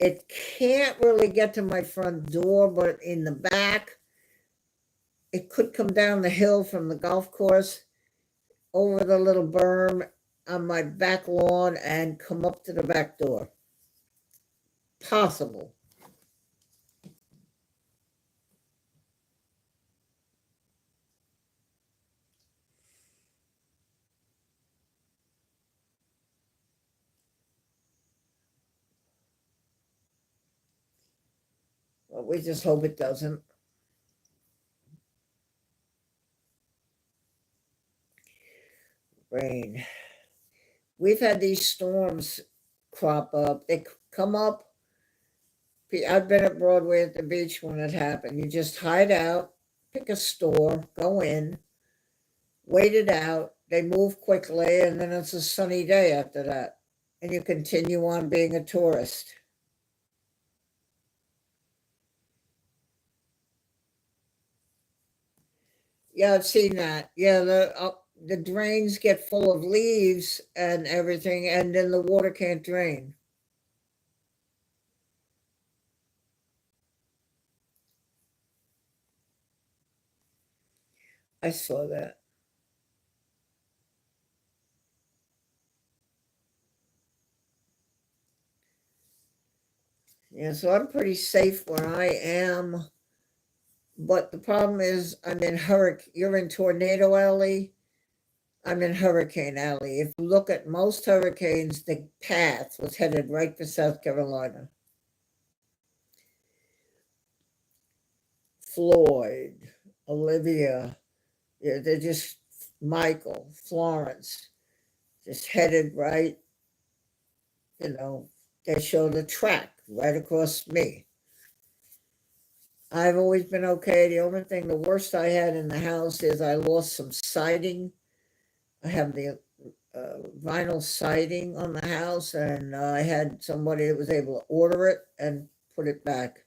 it can't really get to my front door, but in the back, it could come down the hill from the golf course over the little berm on my back lawn and come up to the back door. Possible. But we just hope it doesn't. Rain. We've had these storms crop up. They come up. I've been at Broadway at the beach when it happened. You just hide out, pick a store, go in, wait it out, they move quickly, and then it's a sunny day after that. And you continue on being a tourist. Yeah, I've seen that. Yeah, the drains get full of leaves and everything, and then the water can't drain. I saw that. Yeah, so I'm pretty safe where I am. But the problem is, I'm in hurricane. You're in Tornado Alley. I'm in Hurricane Alley. If you look at most hurricanes, the path was headed right for South Carolina. Floyd, Olivia, yeah, they're just Michael, Florence, just headed right. You know, they show the track right across me. I've always been okay. The only thing, the worst I had in the house is I lost some siding. I have the vinyl siding on the house, and I had somebody that was able to order it and put it back.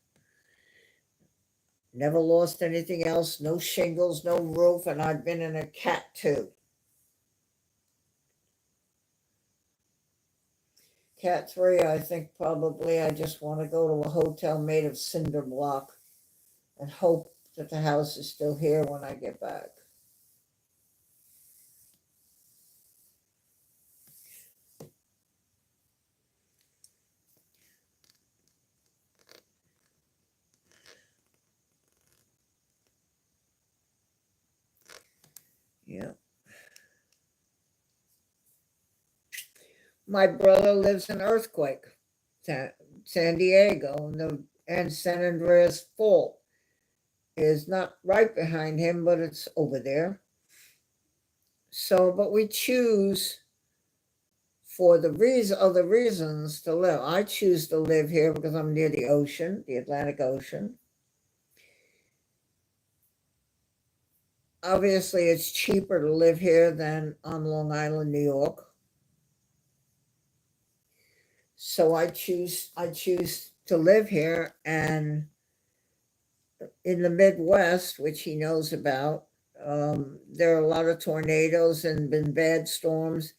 Never lost anything else, no shingles, no roof, and I've been in a cat too. Cat three, I think probably I just want to go to a hotel made of cinder block and hope that the house is still here when I get back. Yeah. My brother lives in Earthquake, San Diego, and San Andreas Fault is not right behind him, but it's over there. So, but we choose for the reason other reasons to live. I choose to live here because I'm near the ocean, the Atlantic Ocean. Obviously, it's cheaper to live here than on Long Island, New York. So I choose to live here, and in the Midwest, which he knows about, there are a lot of tornadoes and been bad storms,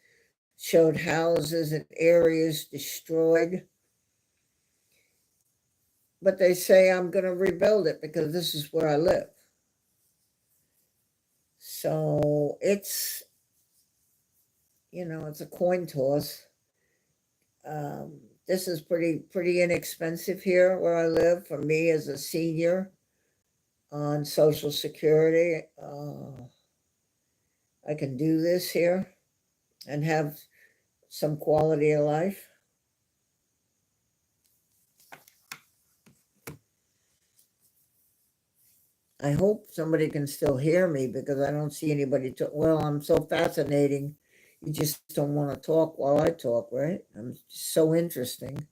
showed houses and areas destroyed. But they say I'm going to rebuild it because this is where I live. So it's a coin toss. This is pretty inexpensive here where I live for me as a senior on Social Security. I can do this here and have some quality of life. I hope somebody can still hear me because I don't see anybody. Well, I'm so fascinating. You just don't want to talk while I talk, right? I'm so interesting.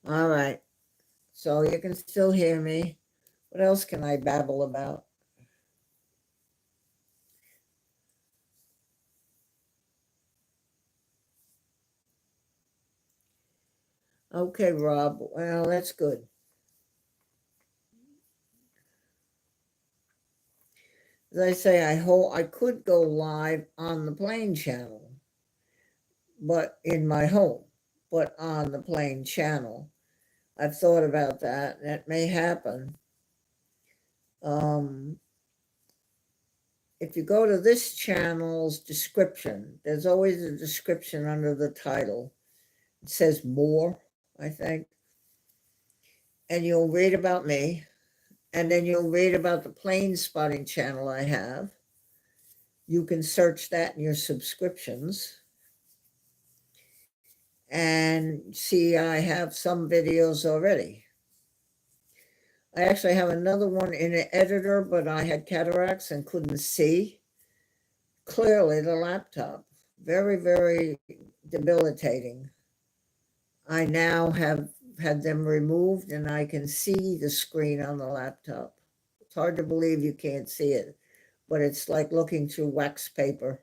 All right. So you can still hear me. What else can I babble about? Okay, Rob. Well, that's good. As I say, I hope I could go live on the plane channel, but in my home, but on the plane channel. I've thought about that. That may happen. Um, if you go to this channel's description, there's always a description under the title. It says more, I think. And you'll read about me. And then you'll read about the plane spotting channel I have. You can search that in your subscriptions and see I have some videos already. I actually have another one in an editor, but I had cataracts and couldn't see clearly the laptop. Very, very debilitating. I now have had them removed and I can see the screen on the laptop. It's hard to believe you can't see it, but it's like looking through wax paper.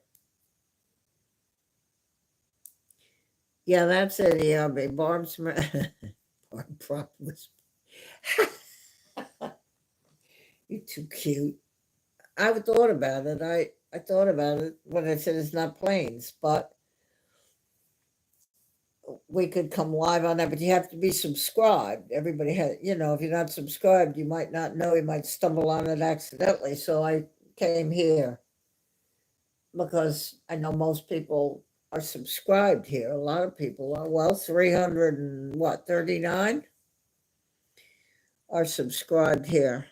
Yeah, that's it, ERB. Barb's Barb was you're too cute. I thought about it. I thought about it when I said it's not planes, but we could come live on that, but you have to be subscribed. Everybody has, if you're not subscribed, you might not know, you might stumble on it accidentally. So I came here because I know most people are subscribed here. A lot of people are. Well, 300 and what, 39 are subscribed here.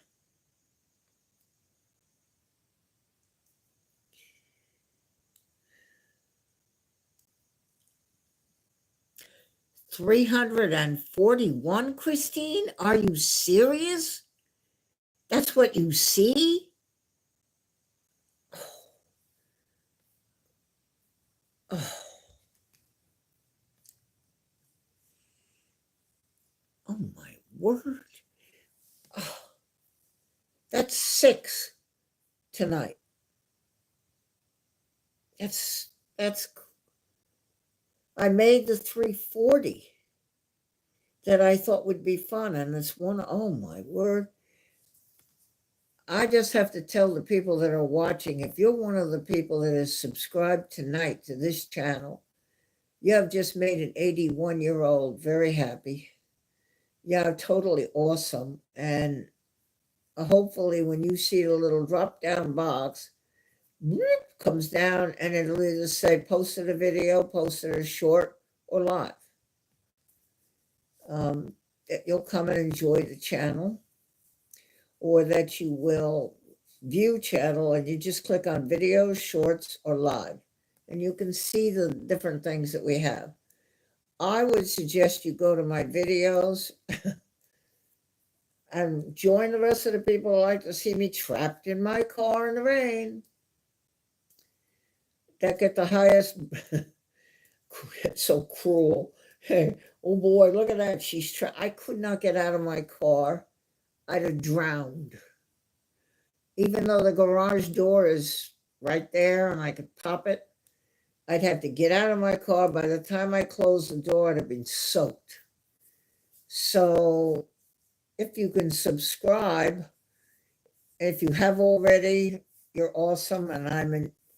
$341, Christine? Are you serious? That's what you see? Oh, oh my word. Oh, that's 6 tonight. That's I made the 340 that I thought would be fun, and it's one. Oh my word. I just have to tell the people that are watching, if you're one of the people that is subscribed tonight to this channel, you have just made an 81-year-old very happy. Yeah, totally awesome. And hopefully when you see the little drop down box, comes down and it'll either say posted a video, posted a short, or live. That you'll come and enjoy the channel, or that you will view channel and you just click on videos, shorts, or live, and you can see the different things that we have. I would suggest you go to my videos and join the rest of the people who like to see me trapped in my car in the rain. That get the highest. It's so cruel. Hey, oh boy, look at that. I could not get out of my car. I'd have drowned. Even though the garage door is right there and I could pop it, I'd have to get out of my car. By the time I closed the door, I'd have been soaked. So if you can subscribe, if you have already, you're awesome. And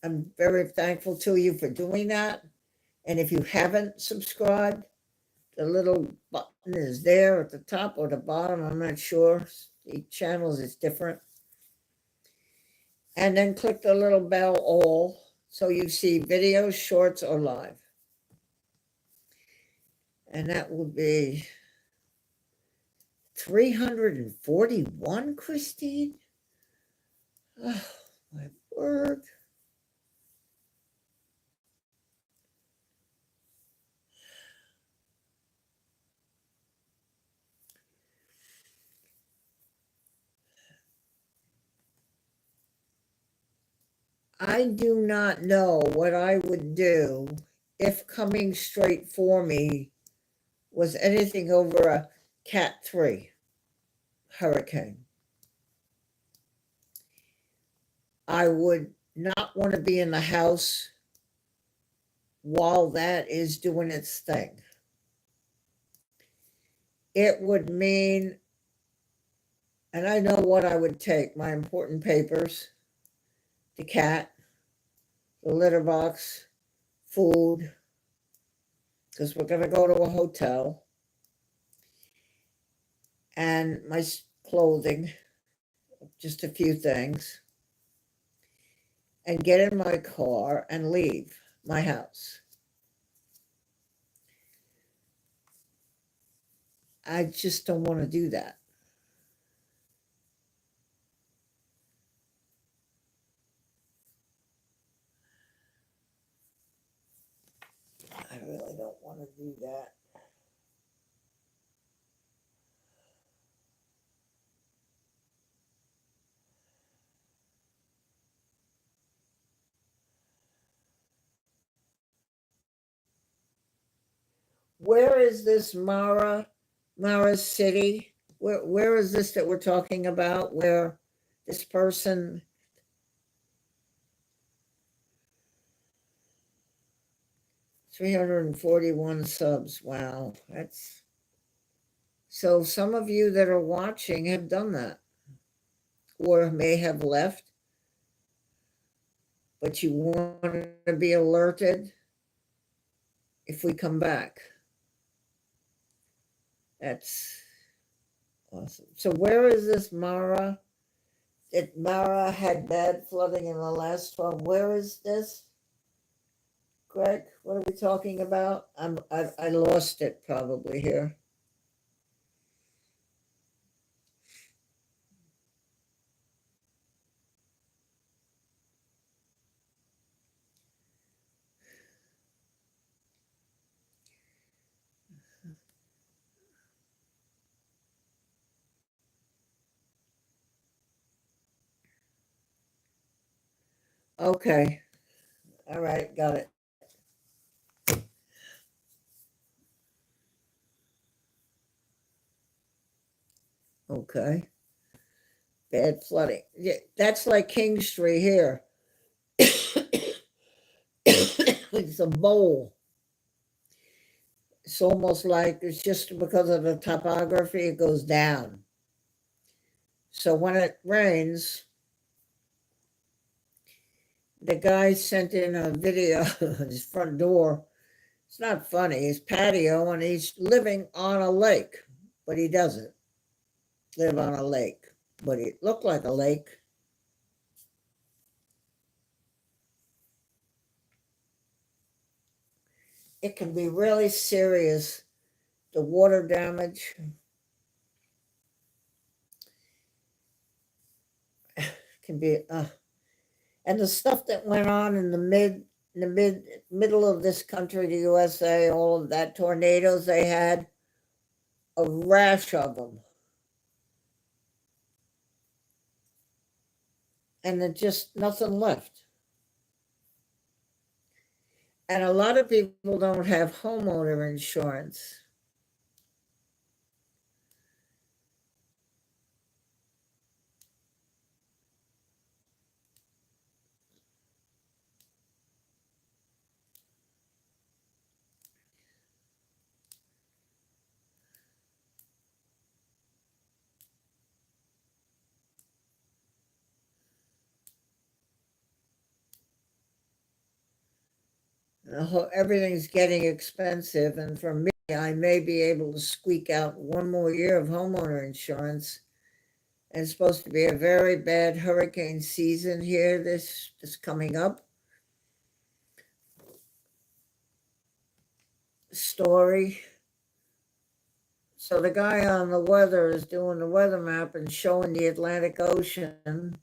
I'm very thankful to you for doing that. And if you haven't subscribed, the little button is there at the top or the bottom. I'm not sure. Each channel is different. And then click the little bell all so you see videos, shorts, or live. And that would be 341, Christine? Oh, my word. I do not know what I would do if coming straight for me was anything over a Cat 3 hurricane. I would not want to be in the house while that is doing its thing. It would mean, and I know what I would take, my important papers, the cat, the litter box, food, because we're going to go to a hotel, and my clothing, just a few things, and get in my car and leave my house. I just don't want to do that. I really don't want to do that. where is this Mara City? Where is this that we're talking about? Where this person 341 subs. Wow, that's so some of you that are watching have done that or may have left, but you want to be alerted if we come back. That's awesome. So where is this Mara? Mara had bad flooding in the last storm. Where is this? Greg, what are we talking about? I lost it probably here. Okay. All right, got it. Okay. Bad flooding. Yeah, that's like King Street here. It's a bowl. It's almost like it's just because of the topography, it goes down. So when it rains, the guy sent in a video of his front door. It's not funny. His patio, and he's living on a lake, but he doesn't live on a lake. But it looked like a lake. It can be really serious. The water damage can be, and the stuff that went on in the middle of this country, the USA, all of that tornadoes they had, a rash of them, and then just nothing left. And a lot of people don't have homeowner insurance. Everything's getting expensive, and for me, I may be able to squeak out one more year of homeowner insurance. And it's supposed to be a very bad hurricane season here this coming up. Story. So the guy on the weather is doing the weather map and showing the Atlantic Ocean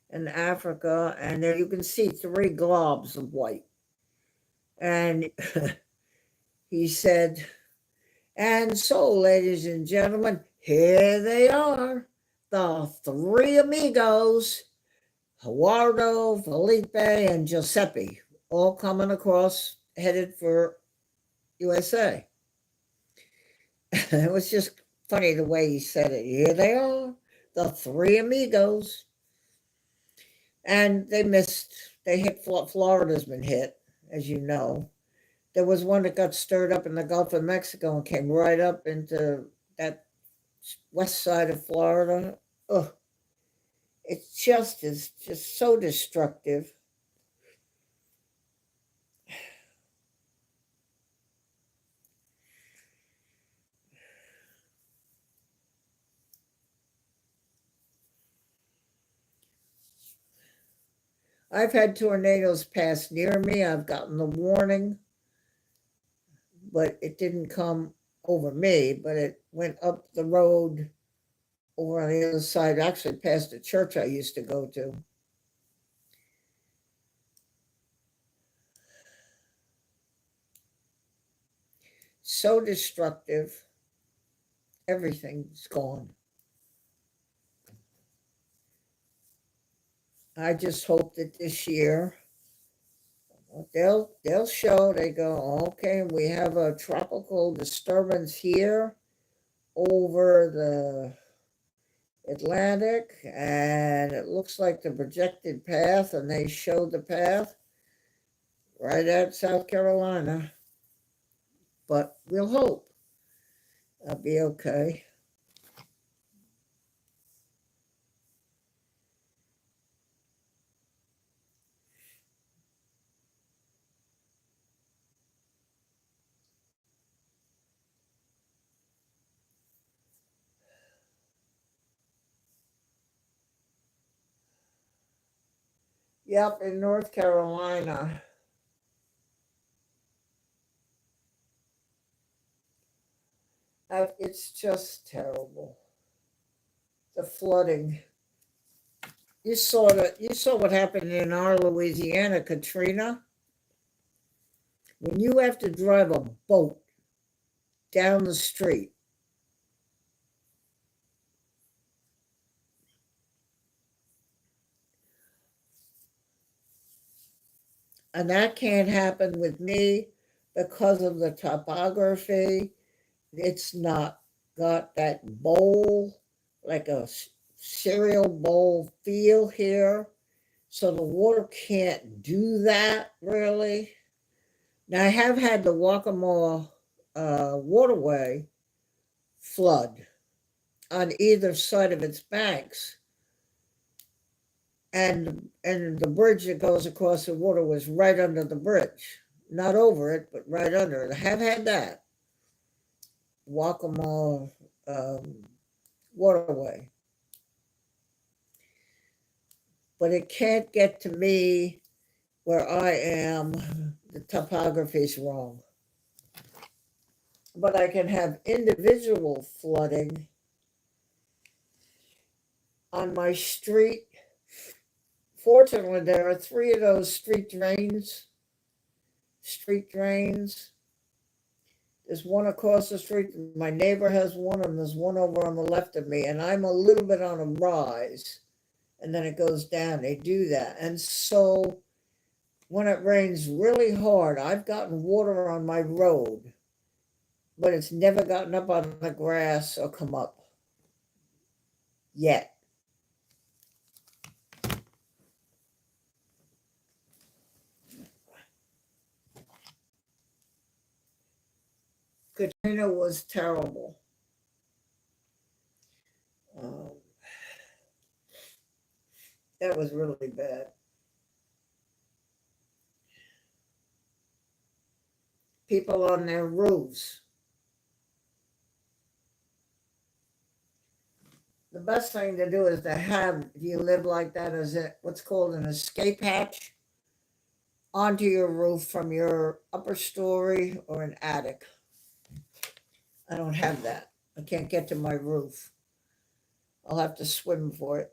and Africa, and there you can see 3 globs of white. And he said, and so, ladies and gentlemen, here they are, the 3 amigos, Eduardo, Felipe, and Giuseppe, all coming across, headed for USA. It was just funny the way he said it. Here they are, the 3 amigos. And they hit, Florida's been hit, as you know. There was one that got stirred up in the Gulf of Mexico and came right up into that west side of Florida. Ugh. It just is just so destructive. I've had tornadoes pass near me. I've gotten the warning, but it didn't come over me, but it went up the road over on the other side, actually past a church I used to go to. So destructive. Everything's gone. I just hope that this year, They'll show. They go, okay, we have a tropical disturbance here over the Atlantic, and it looks like the projected path, and they showed the path right at South Carolina. But we'll hope I'll be okay. Yep, in North Carolina. It's just terrible. The flooding. You saw what happened in our Louisiana, Katrina. When you have to drive a boat down the street, and that can't happen with me because of the topography. It's not got that bowl, like a cereal bowl feel here. So the water can't do that really. Now I have had the Waccamaw waterway flood on either side of its banks, and the bridge that goes across the water was right under the bridge, not over it, but right under it. I have had that Waccamaw um, waterway, but it can't get to me where I am. The topography is wrong. But I can have individual flooding on my street. Fortunately, there are 3 of those street drains. There's one across the street. My neighbor has one, and there's one over on the left of me. And I'm a little bit on a rise, and then it goes down. They do that. And so when it rains really hard, I've gotten water on my road, but it's never gotten up on the grass or come up yet. Katrina was terrible. Um, that was really bad. People on their roofs. The best thing to do is to have, if you live like that, is what's called an escape hatch onto your roof from your upper story or an attic. I don't have that. I can't get to my roof. I'll have to swim for it.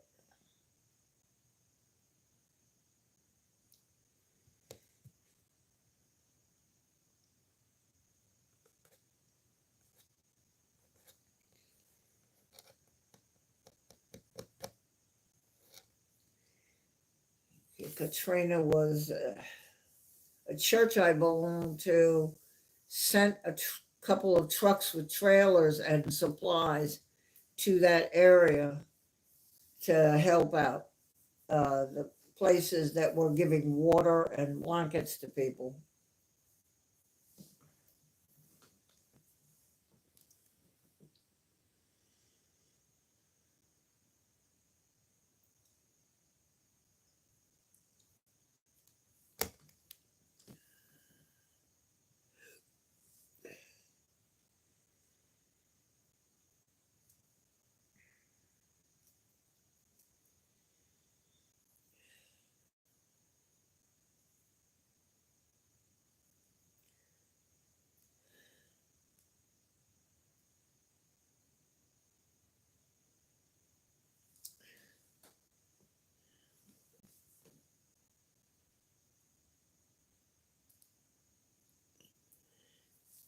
Katrina was a church I belonged to sent a couple of trucks with trailers and supplies to that area to help out the places that were giving water and blankets to people.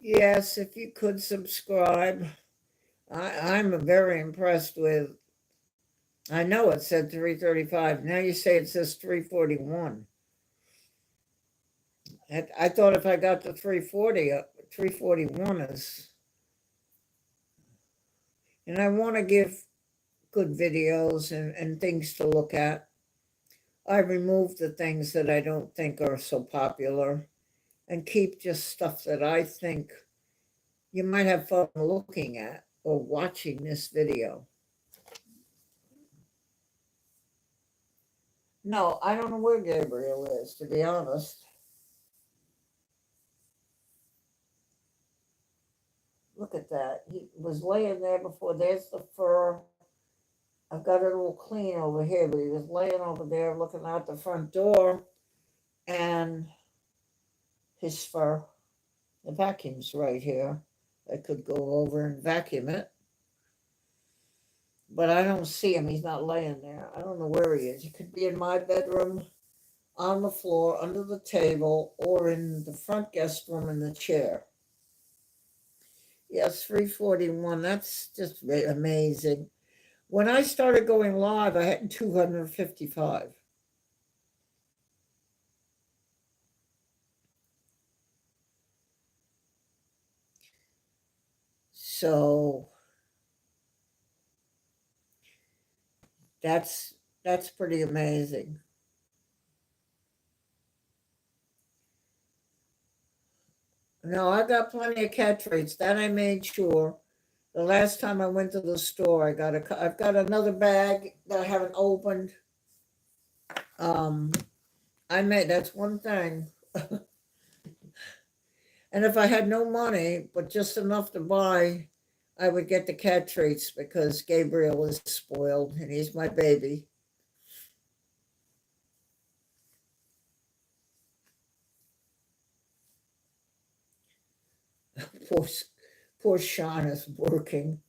Yes, if you could subscribe. I'm very impressed with. I know it said 335. Now you say it says 341. I thought if I got the 340, 341 is, and I want to give good videos and things to look at. I remove the things that I don't think are so popular and keep just stuff that I think you might have fun looking at or watching this video. No, I don't know where Gabriel is, to be honest. Look at that. He was laying there before. There's the fur. I've got it all clean over here, but he was laying over there looking out the front door and his fur. The vacuum's right here. I could go over and vacuum it. But I don't see him. He's not laying there. I don't know where he is. He could be in my bedroom, on the floor, under the table, or in the front guest room in the chair. Yes, 341. That's just amazing. When I started going live, I had 255. So that's pretty amazing. No, I got plenty of cat treats. That I made sure. The last time I went to the store, I've got another bag that I haven't opened. Um, that's one thing. And if I had no money, but just enough to buy, I would get the cat treats because Gabriel is spoiled and he's my baby. poor, poor Sean is working.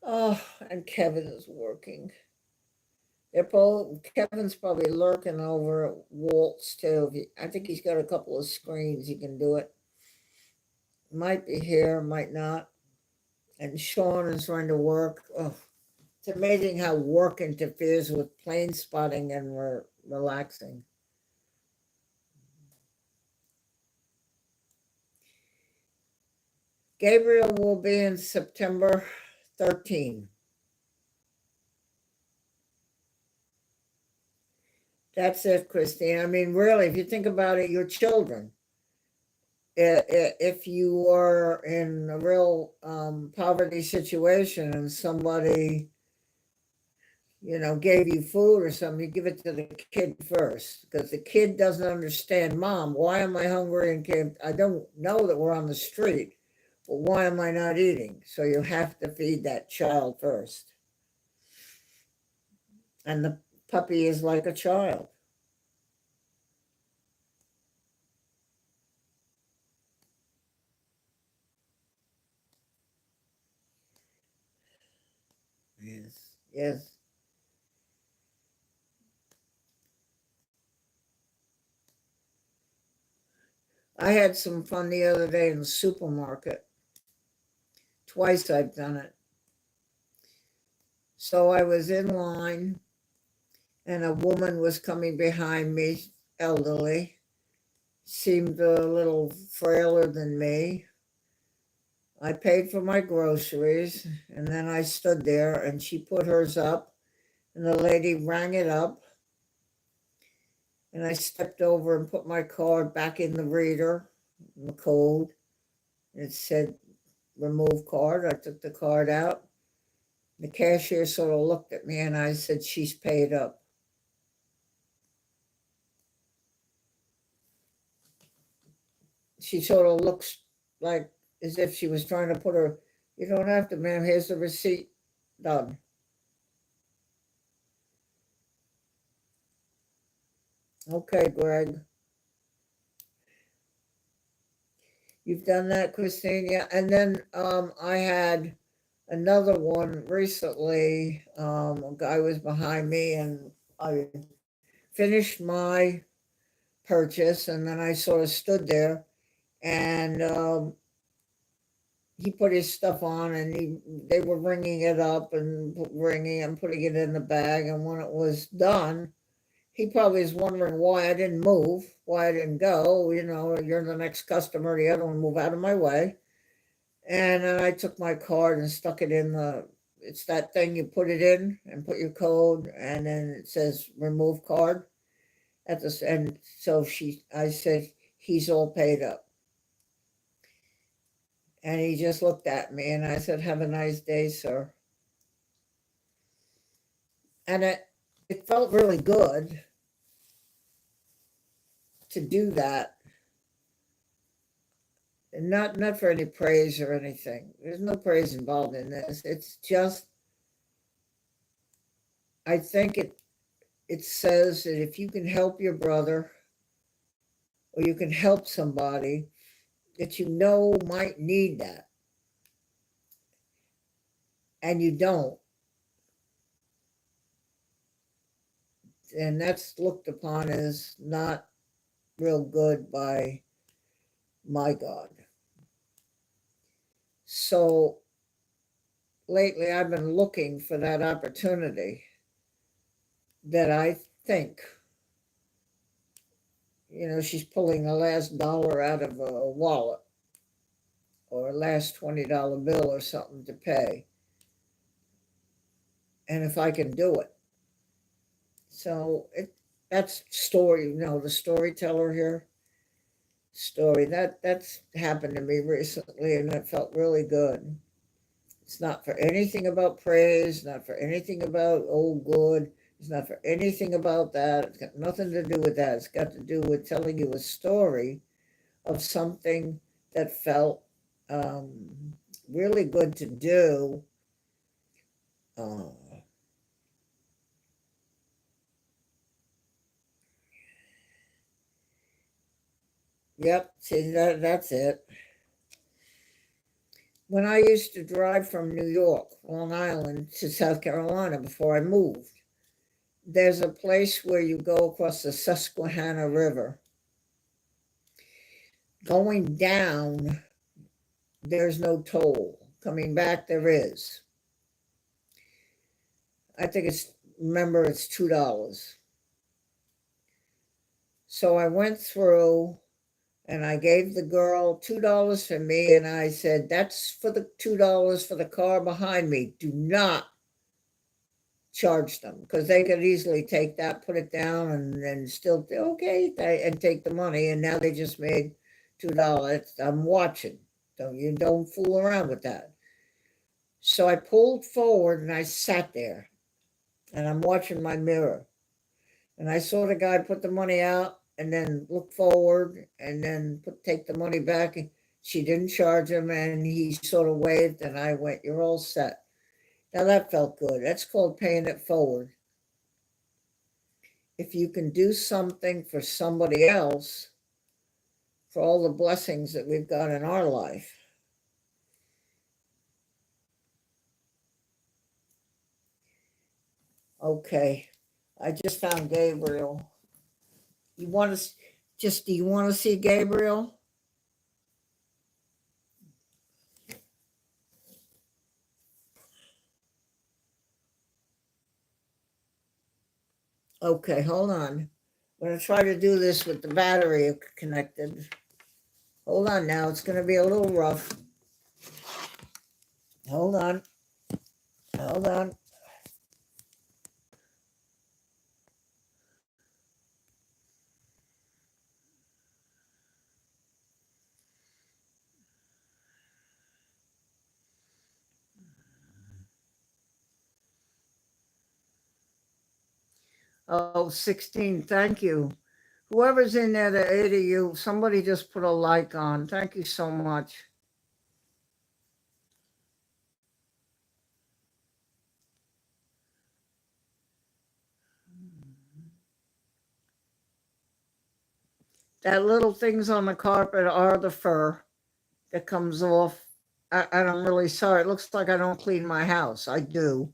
Oh, and Kevin is working. Kevin's probably lurking over at Walt's too. I think he's got a couple of screens he can do it. Might be here, might not. And Sean is trying to work. Oh, it's amazing how work interferes with plane spotting and relaxing. Gabriel will be in September 13. That's it, Christine. I mean, really, if you think about it, your children. If you are in a real poverty situation and somebody, gave you food or something, you give it to the kid first because the kid doesn't understand, Mom, why am I hungry and I don't know that we're on the street, but why am I not eating? So you have to feed that child first. And the puppy is like a child. Yes, yes. I had some fun the other day in the supermarket. Twice I've done it. So I was in line and a woman was coming behind me, elderly, seemed a little frailer than me. I paid for my groceries and then I stood there and she put hers up and the lady rang it up and I stepped over and put my card back in the reader, the code. It said remove card. I took the card out. The cashier sort of looked at me and I said, she's paid up. She sort of looks like as if she was trying to put her, you don't have to, ma'am, here's the receipt, done. Okay, Greg. You've done that, Christine? Yeah. And then I had another one recently. A guy was behind me and I finished my purchase and then I sort of stood there and he put his stuff on and they were ringing it up and ringing and putting it in the bag. And when it was done, he probably is wondering why I didn't move, why I didn't go. You know, you're the next customer. The other one, move out of my way. And then I took my card and stuck it in it's that thing you put it in and put your code, and then it says remove card at this. And so I said, he's all paid up. And he just looked at me and I said, have a nice day, sir. And it felt really good to do that. And not for any praise or anything. There's no praise involved in this. It's just, I think it says that if you can help your brother or you can help somebody that you know might need that, and you don't, and that's looked upon as not real good by my God. So lately I've been looking for that opportunity that I think, she's pulling the last dollar out of a wallet or a last $20 bill or something to pay. And if I can do it. So that's story, the storyteller here. Story that's happened to me recently, and it felt really good. It's not for anything about praise, not for anything about good. It's not for anything about that. It's got nothing to do with that. It's got to do with telling you a story of something that felt really good to do. Yep, see, that's it. When I used to drive from New York, Long Island, to South Carolina before I moved, there's a place where you go across the Susquehanna River. Going down, there's no toll. Coming back, there is. I think it's $2. So I went through and I gave the girl $2 for me, and I said, that's for the $2 for the car behind me. Do not charge them, because they could easily take that, put it down, and then still, okay, and take the money. And now they just made $2. I'm watching. Don't fool around with that. So I pulled forward and I sat there and I'm watching my mirror. And I saw the guy put the money out and then look forward and then take the money back. And she didn't charge him, and he sort of waved, and I went, you're all set. Now that felt good. That's called paying it forward. If you can do something for somebody else, for all the blessings that we've got in our life. Okay, I just found Gabriel. Do you want to see Gabriel? Okay, hold on. I'm going to try to do this with the battery connected. Hold on now. It's going to be a little rough. Hold on. Hold on. Oh, 16. Thank you. Whoever's in there, the 8 of you, somebody just put a like on. Thank you so much. That little things on the carpet are the fur that comes off. And I'm really sorry. It looks like I don't clean my house. I do.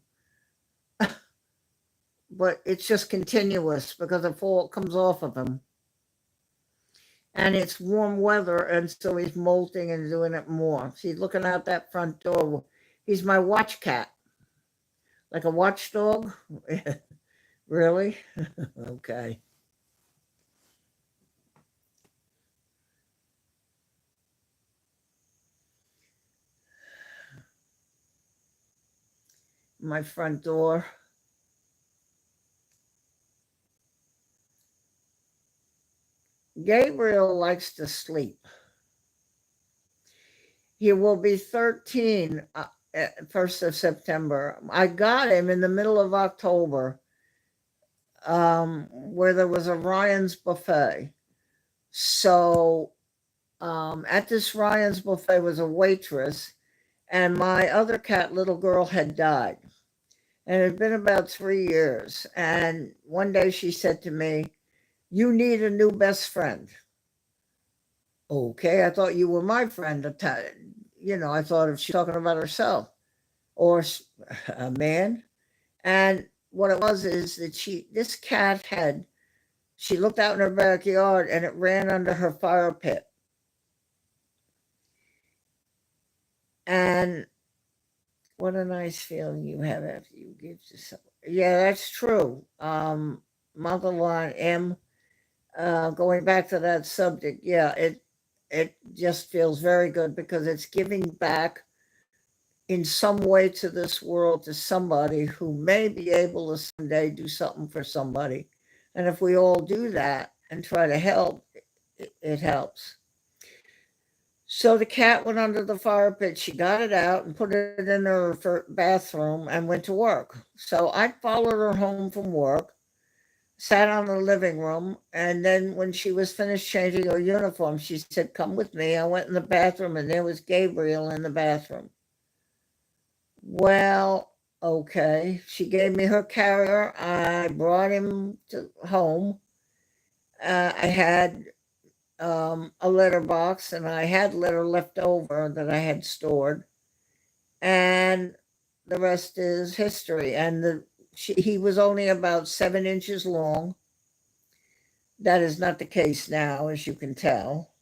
But it's just continuous because it comes off of him. And it's warm weather, and so he's molting and doing it more. See, looking out that front door. He's my watch cat, like a watchdog. Really? Okay. My front door. Gabriel likes to sleep. He will be 13 1st of September. I got him in the middle of October, where there was a Ryan's buffet. So at this Ryan's buffet was a waitress, and my other cat, little girl, had died. And it had been about 3 years. And one day she said to me, "You need a new best friend." Okay, I thought you were my friend. I thought if she's talking about herself or a man. And what it was is that this cat she looked out in her backyard and it ran under her fire pit. And what a nice feeling you have after you give to someone. Yeah, that's true. Motherline M, going back to that subject, yeah, it just feels very good because it's giving back in some way to this world to somebody who may be able to someday do something for somebody. And if we all do that and try to help, it helps. So the cat went under the fire pit. She got it out and put it in her bathroom and went to work. So I followed her home from work, sat on the living room, and then when she was finished changing her uniform, she said, "Come with me." I went in the bathroom and there was Gabriel in the bathroom. Well, okay. She gave me her carrier. I brought him to home. I had a litter box and I had litter left over that I had stored. And the rest is history. And he was only about 7 inches long. That is not the case now, as you can tell.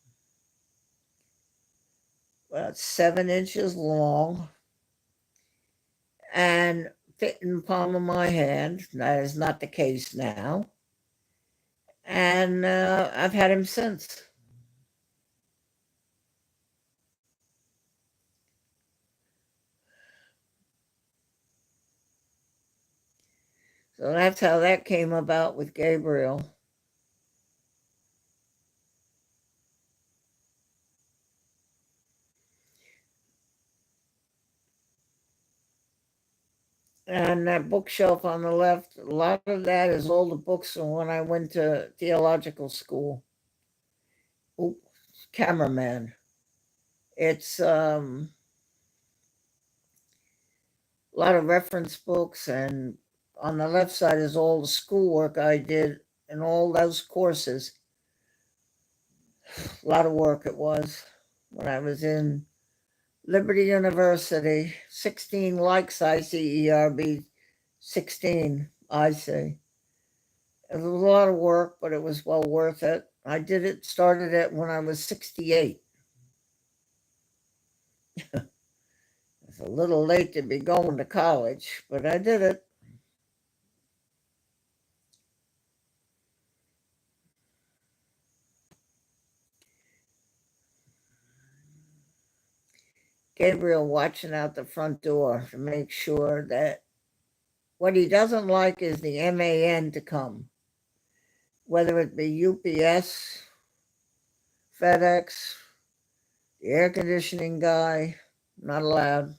About 7 inches long and fit in the palm of my hand. That is not the case now. And I've had him since. So that's how that came about with Gabriel. And that bookshelf on the left, a lot of that is all the books from when I went to theological school. Oop, cameraman. It's a lot of reference books, and on the left side is all the schoolwork I did and all those courses. A lot of work it was when I was in Liberty University. 16 likes ICERB, 16 I see. It was a lot of work, but it was well worth it. I started it when I was 68. It's a little late to be going to college, but I did it. Gabriel watching out the front door to make sure that what he doesn't like is the MAN to come, whether it be UPS, FedEx, the air conditioning guy, not allowed.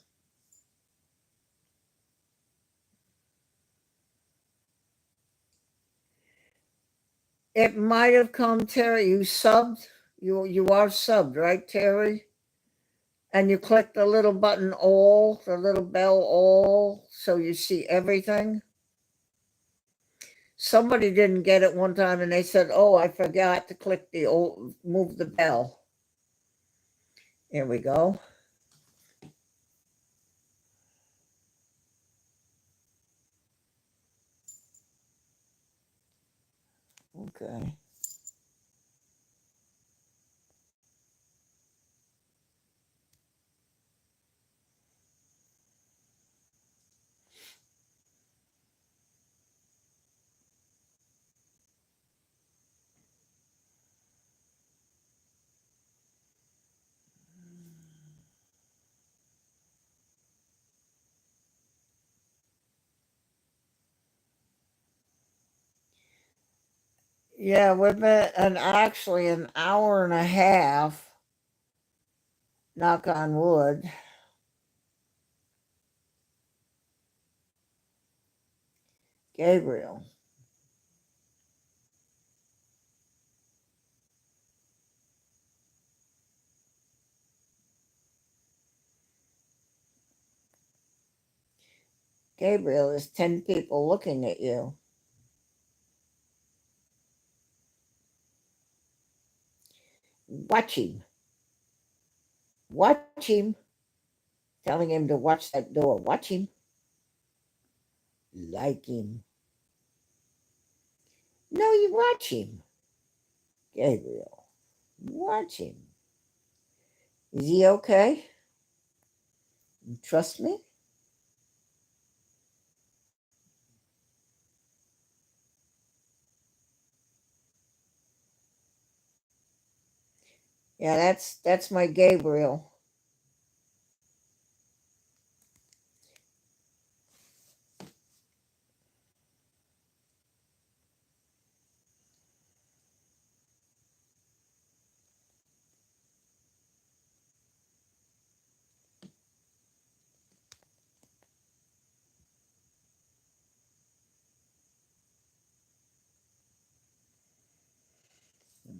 It might have come, Terry. You subbed. You are subbed, right, Terry? And you click the little button all, the little bell all, so you see everything. Somebody didn't get it one time and they said, "Oh, I forgot to click the old, move the bell." Here we go. Okay. Yeah, we've been actually an hour and a half, knock on wood. Gabriel. Gabriel, is 10 people looking at you. Watch him. Watch him. Telling him to watch that door. Watch him. Like him. No, you watch him. Gabriel. Watch him. Is he okay? You trust me? Yeah, that's my Gabriel.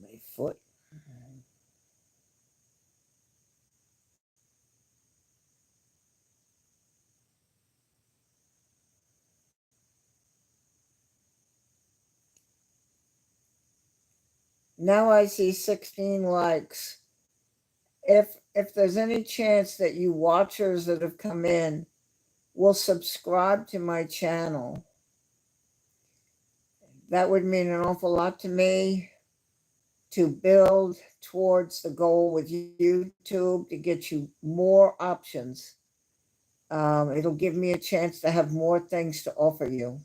My foot. Now I see 16 likes. If there's any chance that you watchers that have come in will subscribe to my channel, that would mean an awful lot to me to build towards the goal with YouTube to get you more options. It'll give me a chance to have more things to offer you.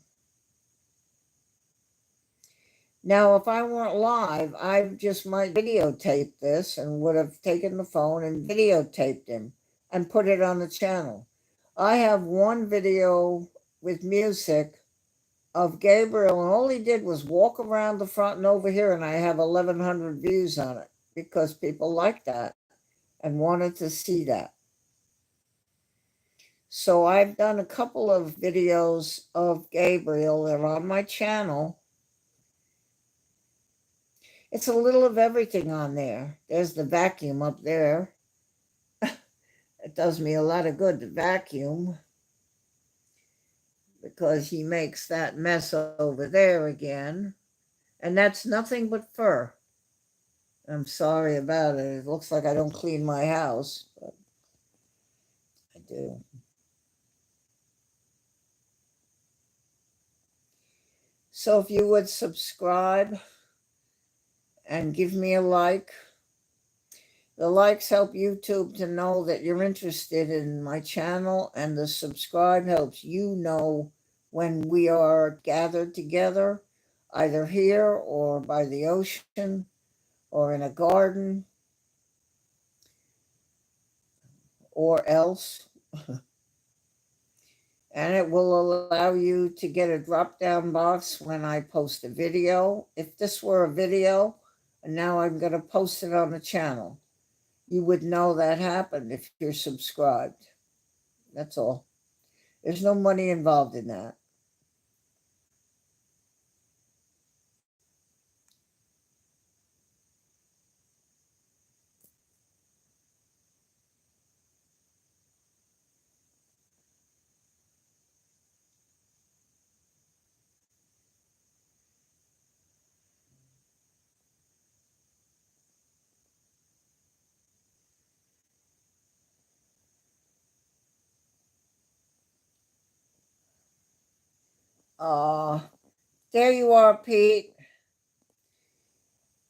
Now, if I weren't live, I just might videotape this and would have taken the phone and videotaped him and put it on the channel. I have one video with music of Gabriel, and all he did was walk around the front and over here, and I have 1,100 views on it because people like that and wanted to see that. So I've done a couple of videos of Gabriel. They're on my channel. It's a little of everything on there. There's the vacuum up there. It does me a lot of good to vacuum because he makes that mess over there again. And that's nothing but fur. I'm sorry about it. It looks like I don't clean my house, but I do. So if you would subscribe and give me a like, the likes help YouTube to know that you're interested in my channel, and the subscribe helps you know when we are gathered together, either here or by the ocean or in a garden or else. And it will allow you to get a drop down box when I post a video. If this were a video and now I'm going to post it on the channel, you would know that happened if you're subscribed. That's all. There's no money involved in that. Uh, there you are, Pete.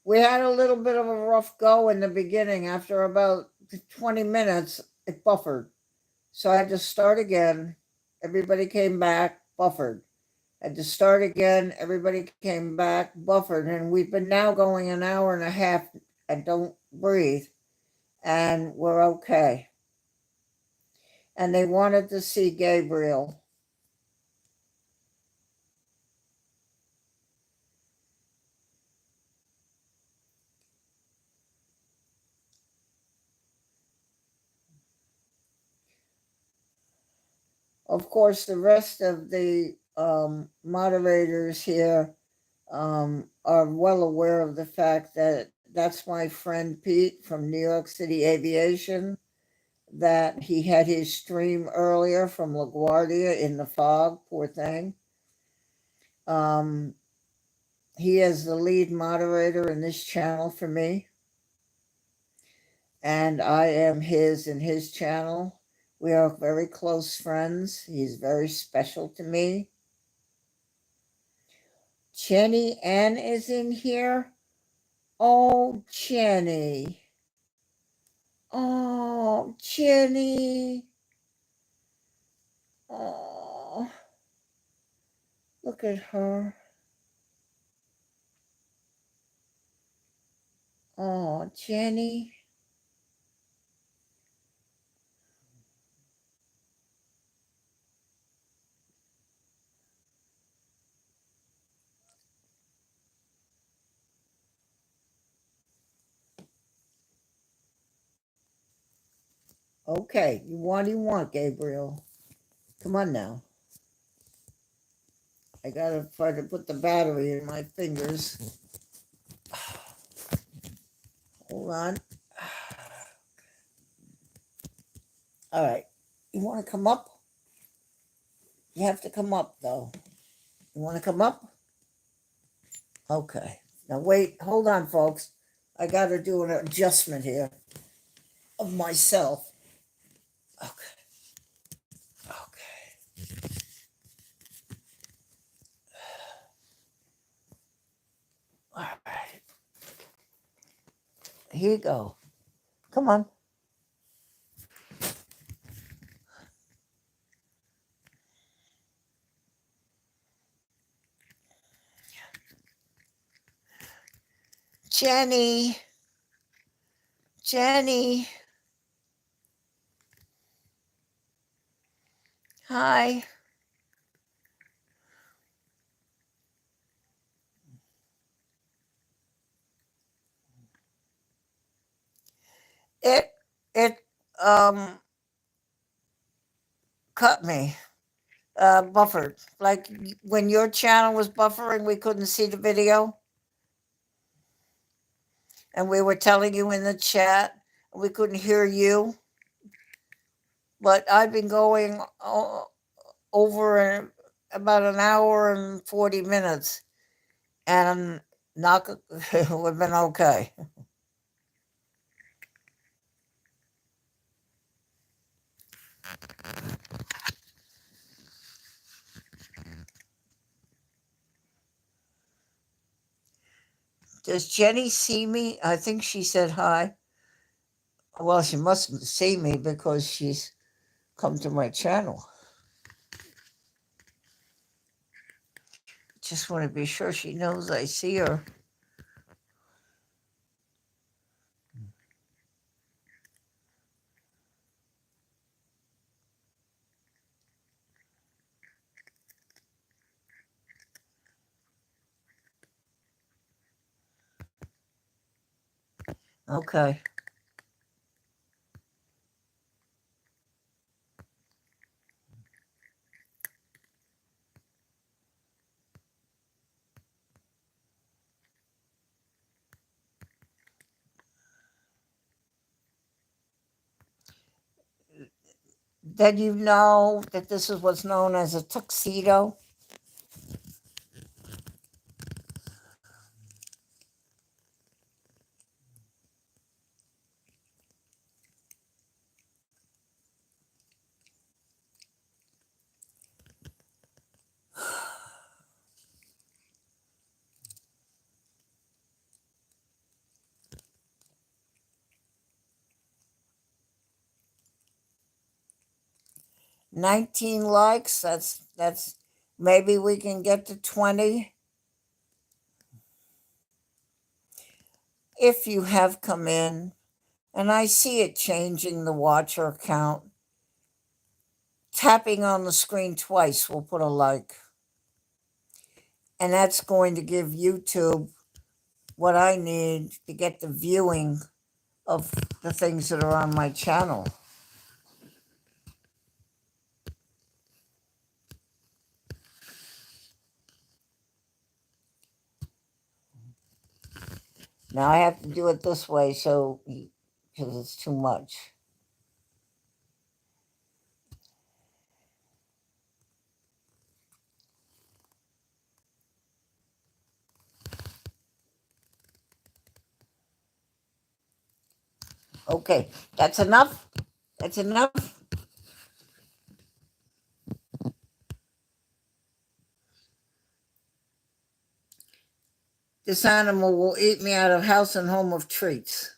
We had a little bit of a rough go in the beginning. After about 20 minutes, it buffered. So I had to start again. Everybody came back, buffered. Had to start again. Everybody came back, buffered. And we've been now going an hour and a half and don't breathe. And we're okay. And they wanted to see Gabriel. Of course, the rest of the moderators here are well aware of the fact that that's my friend Pete from New York City Aviation, that he had his stream earlier from LaGuardia in the fog, poor thing. He is the lead moderator in this channel for me, and I am his in his channel. We are very close friends. He's very special to me. Jenny Ann is in here. Oh, Jenny. Oh, Jenny. Oh, look at her. Oh, Jenny. Okay, what do you want, Gabriel? Come on now. I gotta try to put the battery in my fingers. Hold on. All right. You want to come up? You have to come up, though. You want to come up? Okay. Now, wait. Hold on, folks. I got to do an adjustment here of myself. Okay. Okay. All right. Here you go. Come on. Jenny. Jenny. Hi. It um cut me, buffered. Like when your channel was buffering, we couldn't see the video, and we were telling you in the chat, we couldn't hear you. But I've been going over about an hour and 40 minutes, and not we've been okay. Does Jenny see me? I think she said hi. Well, she mustn't see me because she's come to my channel. Just want to be sure she knows I see her. Okay. Then you know that this is what's known as a tuxedo. $19 likes. That's maybe we can get to 20. If you have come in, and I see it changing the watcher count, tapping on the screen twice will put a like. And that's going to give YouTube what I need to get the viewing of the things that are on my channel. Now I have to do it this way so because it's too much. Okay, that's enough. That's enough. This animal will eat me out of house and home of treats.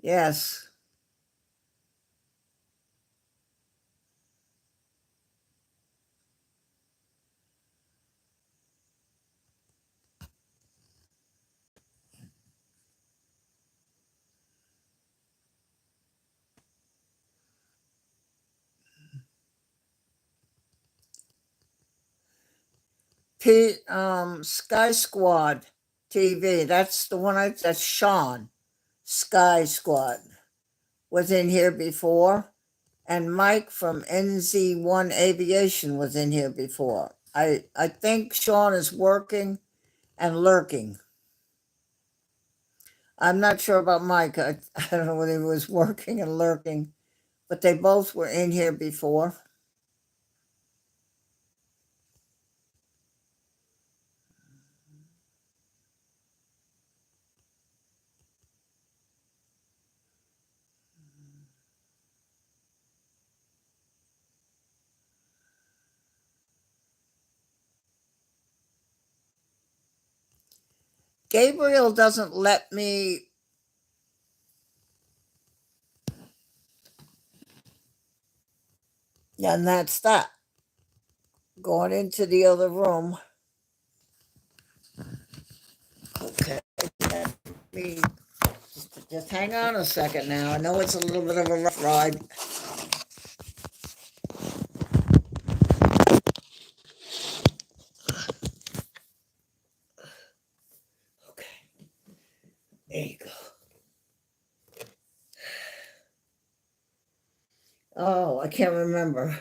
Yes. Sky Squad TV. That's the one that's Sean. Sky Squad was in here before, and Mike from NZ1 Aviation was in here before. I think Sean is working and lurking. I'm not sure about Mike. I don't know whether he was working and lurking, but they both were in here before. Gabriel doesn't let me. And that's that. Going into the other room. Okay. Let me just hang on a second now. I know it's a little bit of a rough ride. Okay. There you go. Oh, I can't remember.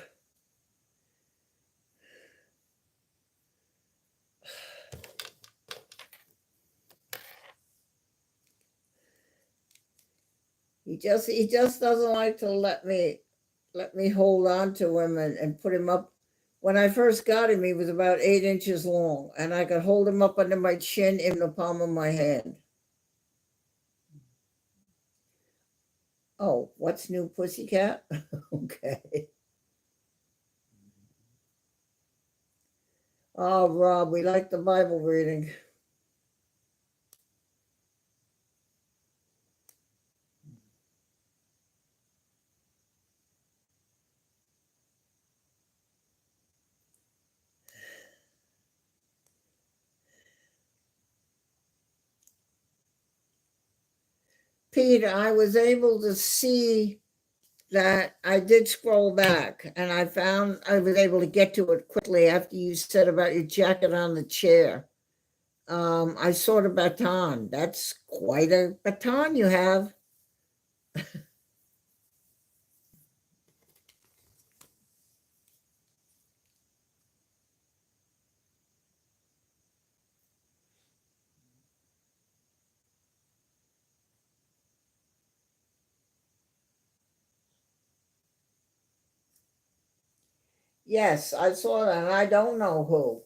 He just doesn't like to let me hold on to him and put him up. When I first got him, he was about 8 inches long, and I could hold him up under my chin in the palm of my hand. Oh, what's new, pussycat? Okay. Oh, Rob, we like the Bible reading. Peter, I was able to see that I did scroll back and I found I was able to get to it quickly after you said about your jacket on the chair. I saw the baton. That's quite a baton you have. Yes, I saw that, and I don't know who.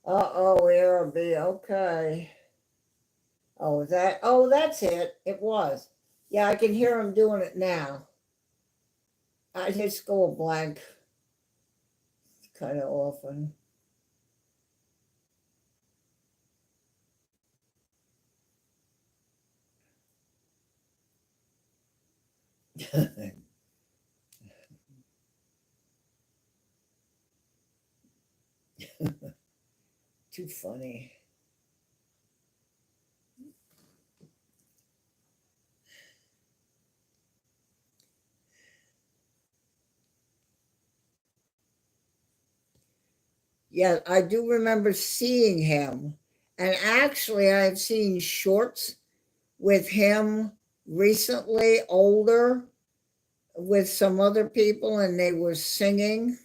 Uh-oh, Araby. Okay. Oh, that's it. It was. Yeah, I can hear him doing it now. I just go blank kind of often. Too funny. Yeah, I do remember seeing him. And actually, I've seen shorts with him recently, older, with some other people, and they were singing.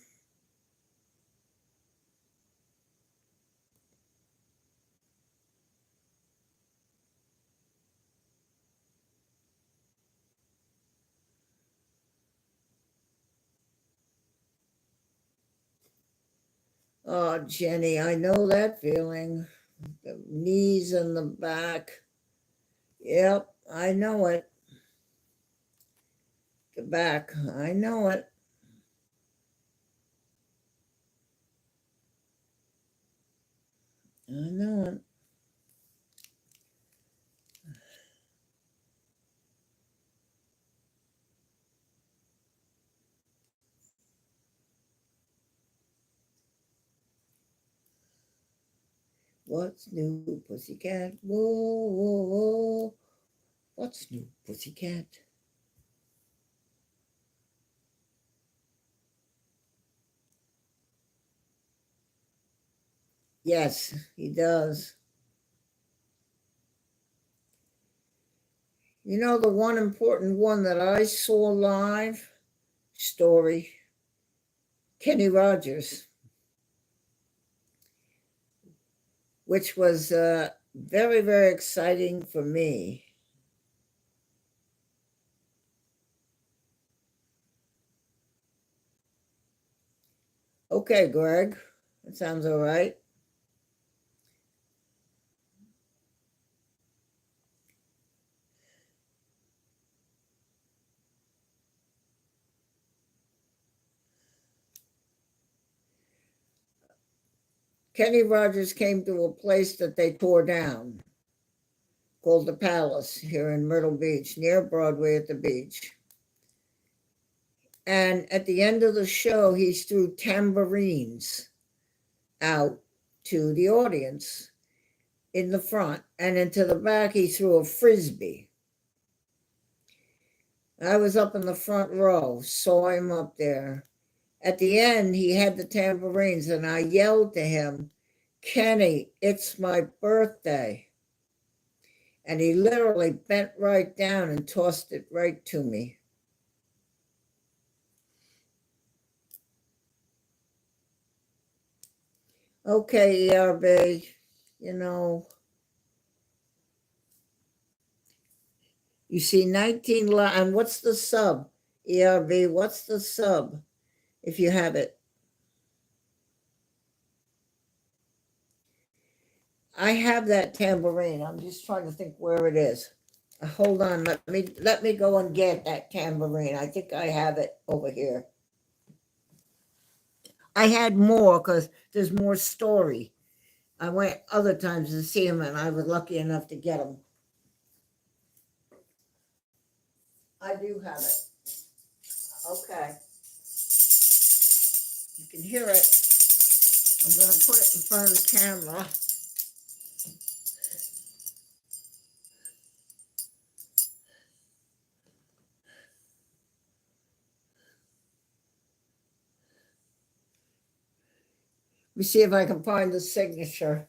Oh, Jenny, I know that feeling. The knees and the back. Yep, I know it. The back, I know it. I know it. What's new, pussycat? Whoa, whoa, whoa. What's new, pussycat? Yes, he does. You know, the one important one that I saw live story, Kenny Rogers, which was very, very exciting for me. Okay, Greg, that sounds all right. Kenny Rogers came to a place that they tore down called the Palace here in Myrtle Beach, near Broadway at the beach. And at the end of the show, he threw tambourines out to the audience in the front, and into the back, he threw a frisbee. I was up in the front row, saw him up there. At the end, he had the tambourines, and I yelled to him, Kenny, it's my birthday. And he literally bent right down and tossed it right to me. Okay, ERB, you know, you see 19, and what's the sub? ERB, what's the sub if you have it? I have that tambourine. I'm just trying to think where it is. Hold on, let me go and get that tambourine. I think I have it over here. I had more because there's more story. I went other times to see him, and I was lucky enough to get him. I do have it. Okay. You can hear it. I'm going to put it in front of the camera. Let me see if I can find the signature.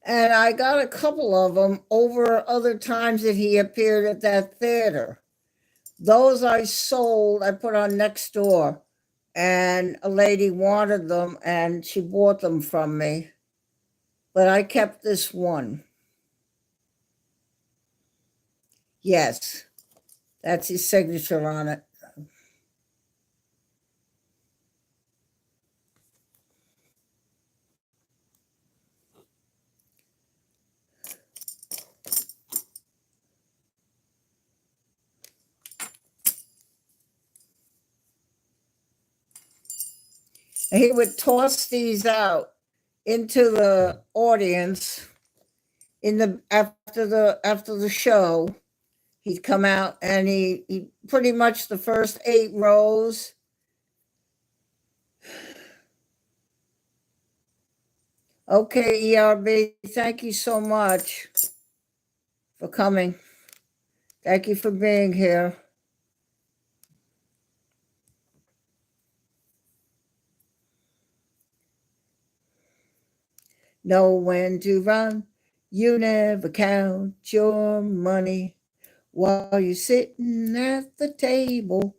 And I got a couple of them over other times that he appeared at that theater. Those I sold, I put on Nextdoor, and a lady wanted them and she bought them from me. But I kept this one. Yes, that's his signature on it. And he would toss these out into the audience in the after the show. He'd come out and he pretty much the first 8 rows. Okay, ERB, thank you so much for coming. Thank you for being here. Know when to run. You never count your money while you're sitting at the table.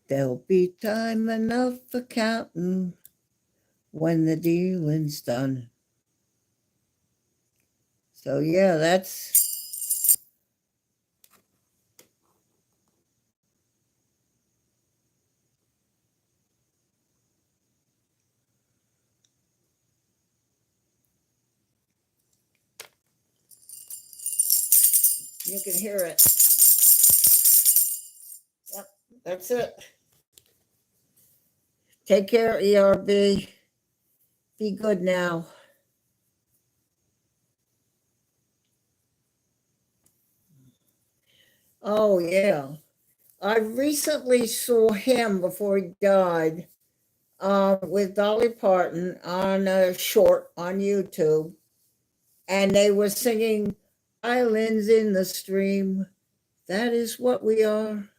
There'll be time enough for counting when the dealing's done. So yeah, that's you can hear it. Yep, that's it. Take care, ERB. Be good now. Oh, yeah. I recently saw him before he died with Dolly Parton on a short on YouTube. And they were singing Islands in the Stream. That is what we are.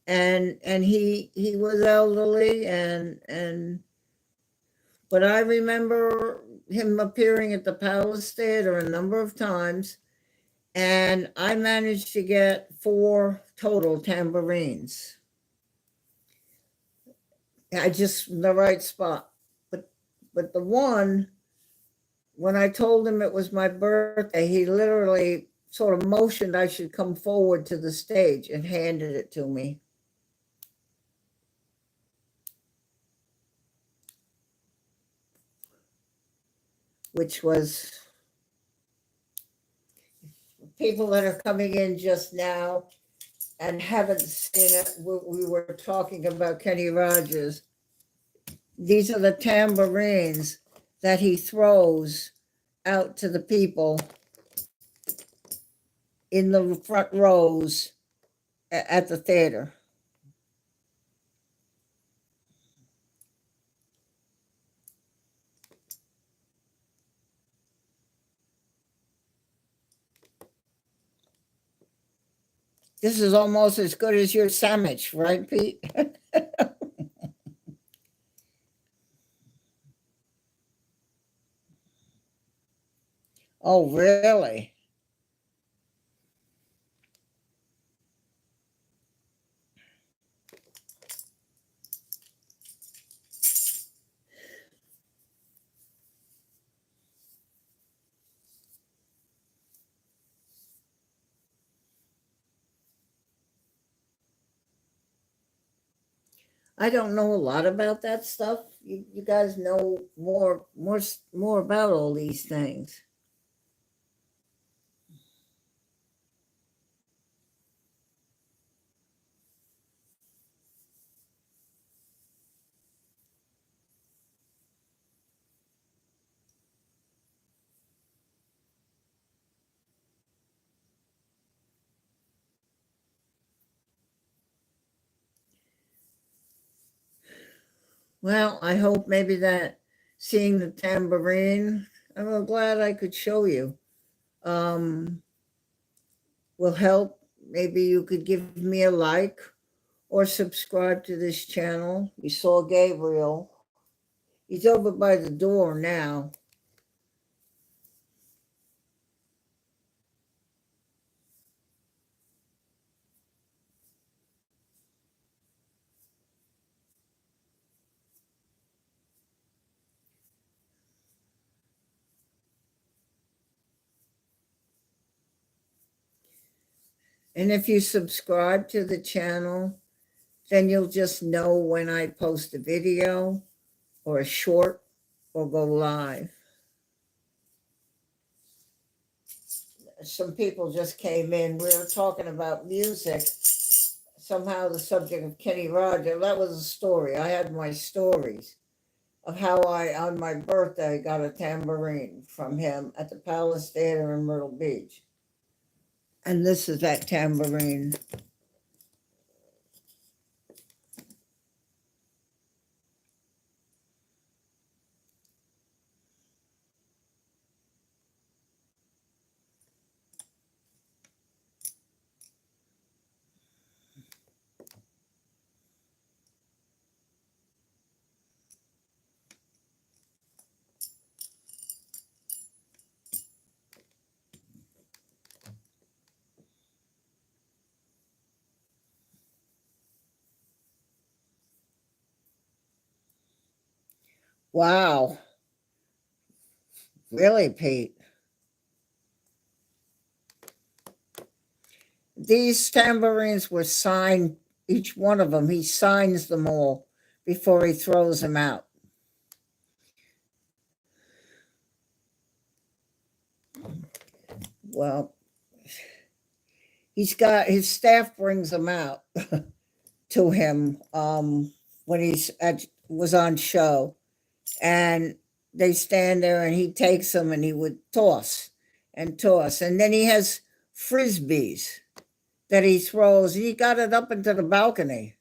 And he was elderly and but I remember him appearing at the Palace Theater a number of times, and I managed to get 4 total tambourines. I just in the right spot. But the one, when I told him it was my birthday, he literally sort of motioned I should come forward to the stage and handed it to me. Which was people that are coming in just now and haven't seen it. We were talking about Kenny Rogers. These are the tambourines that he throws out to the people in the front rows at the theater. This is almost as good as your sandwich, right, Pete? Oh, really? I don't know a lot about that stuff. You guys know more about all these things. Well, I hope maybe that seeing the tambourine, I'm glad I could show you, um, will help. Maybe you could give me a like or subscribe to this channel. You saw Gabriel. He's over by the door now. And if you subscribe to the channel, then you'll just know when I post a video or a short or go live. Some people just came in. We were talking about music. Somehow the subject of Kenny Rogers, that was a story. I had my stories of how I, on my birthday, got a tambourine from him at the Palace Theater in Myrtle Beach. And this is that tambourine. Wow. Really, Pete? These tambourines were signed, each one of them, he signs them all before he throws them out. Well, he's got his staff brings them out to him when was on show, and they stand there and he takes them and he would toss and toss, and then he has frisbees that he throws. He got it up into the balcony.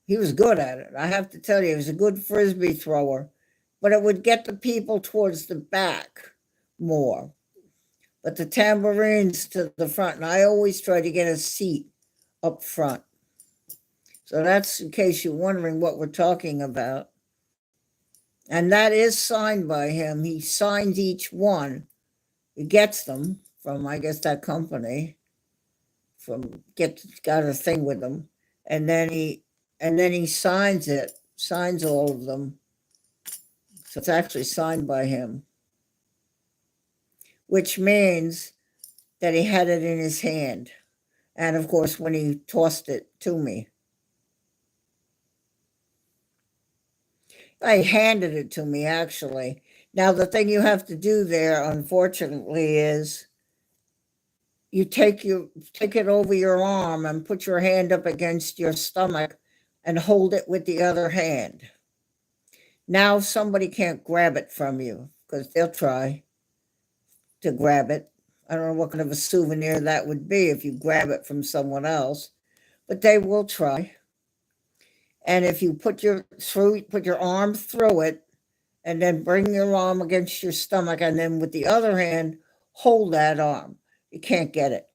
He was good at it. I have to tell you, he was a good frisbee thrower, but it would get the people towards the back more. But the tambourines to the front, and I always try to get a seat up front. So that's in case you're wondering what we're talking about. And that is signed by him. He signs each one. He gets them from, I guess, that company. Got a thing with them, and then he signs it, signs all of them. So it's actually signed by him, which means that he had it in his hand. And of course, when he tossed it to me, he handed it to me, actually. Now, the thing you have to do there, unfortunately, is you take it over your arm and put your hand up against your stomach and hold it with the other hand. Now somebody can't grab it from you, because they'll try to grab it. I don't know what kind of a souvenir that would be if you grab it from someone else, but they will try. And if you put your arm through it and then bring your arm against your stomach, and then with the other hand hold that arm, you can't get it.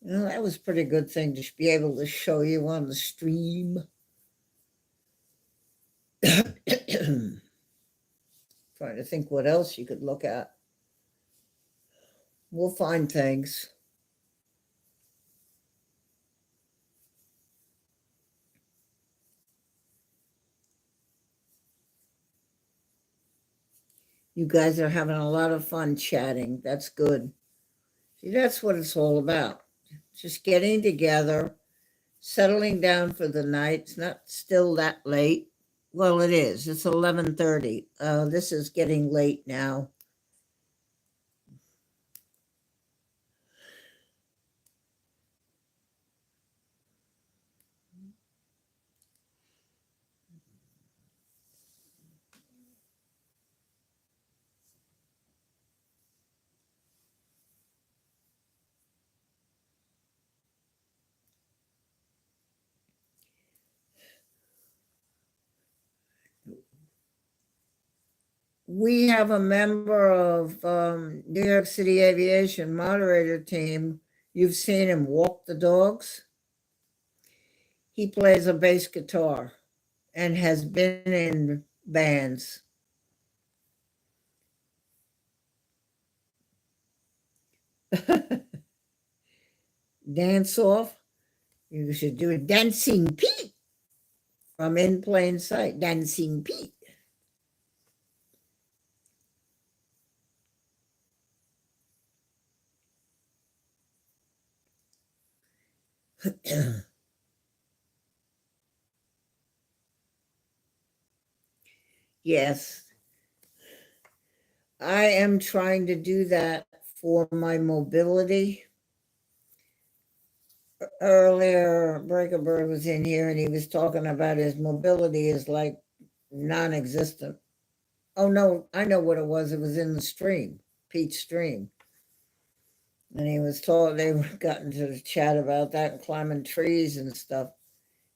Well, that was a pretty good thing to be able to show you on the stream. Trying to think what else you could look at. We'll find things. You guys are having a lot of fun chatting. That's good. See, that's what it's all about. Just getting together, settling down for the night. It's not still that late. Well, it is. It's 11:30. This is getting late now. We have a member of New York City Aviation moderator team. You've seen him walk the dogs. He plays a bass guitar and has been in bands. Dance off. You should do a Dancing Pete from In Plain Sight. Dancing Pete. Yes, I am trying to do that for my mobility. Earlier, Breaker Bird was in here and he was talking about his mobility is like non-existent. Oh no, I know what it was. It was in the stream, Pete's stream. And he was told they got into the chat about that and climbing trees and stuff.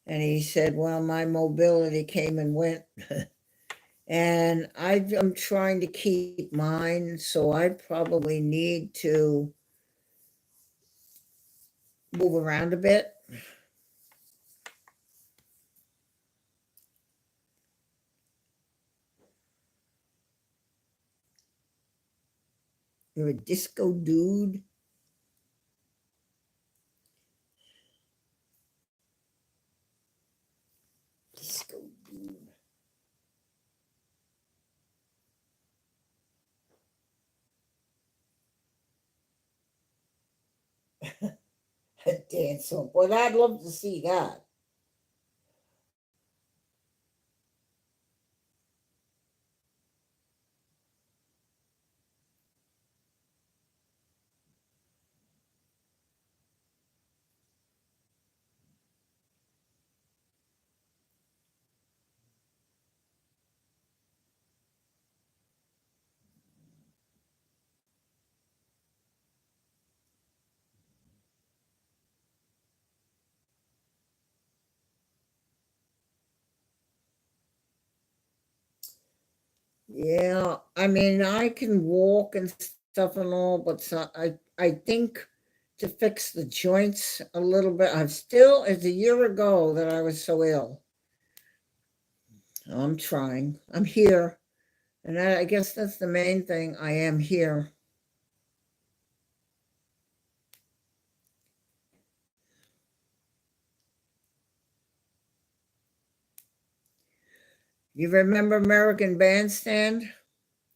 And he said, well, my mobility came and went. And I'm trying to keep mine, so I probably need to move around a bit. You're a disco dude. Disco dude. A dance off. Well, I'd love to see that. Yeah, I mean, I can walk and stuff and all, but I think to fix the joints a little bit. It's a year ago that I was so ill. I'm trying. I'm here. And I guess that's the main thing. I am here. You remember American Bandstand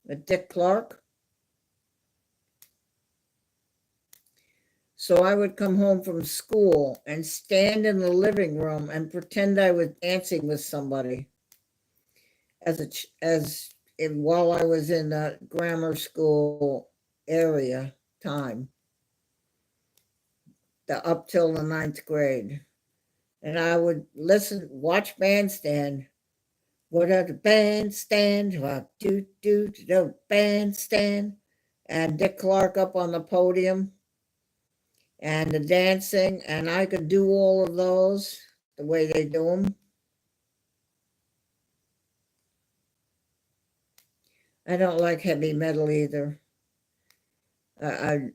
with Dick Clark? So I would come home from school and stand in the living room and pretend I was dancing with somebody while I was in the grammar school area time, up till the ninth grade. And I would watch Bandstand. What are the bandstand? What do the bandstand? And Dick Clark up on the podium and the dancing, and I could do all of those the way they do them. I don't like heavy metal either. I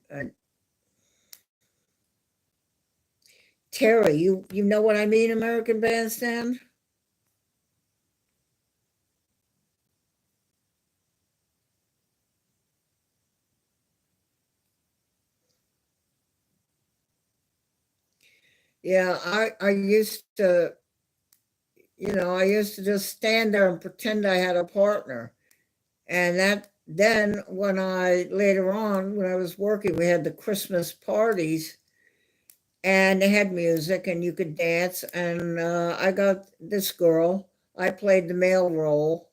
Terry, you know what I mean? American Bandstand. Yeah, I used to, I used to just stand there and pretend I had a partner. And that then when I later on, when I was working, we had the Christmas parties and they had music and you could dance. And I got this girl, I played the male role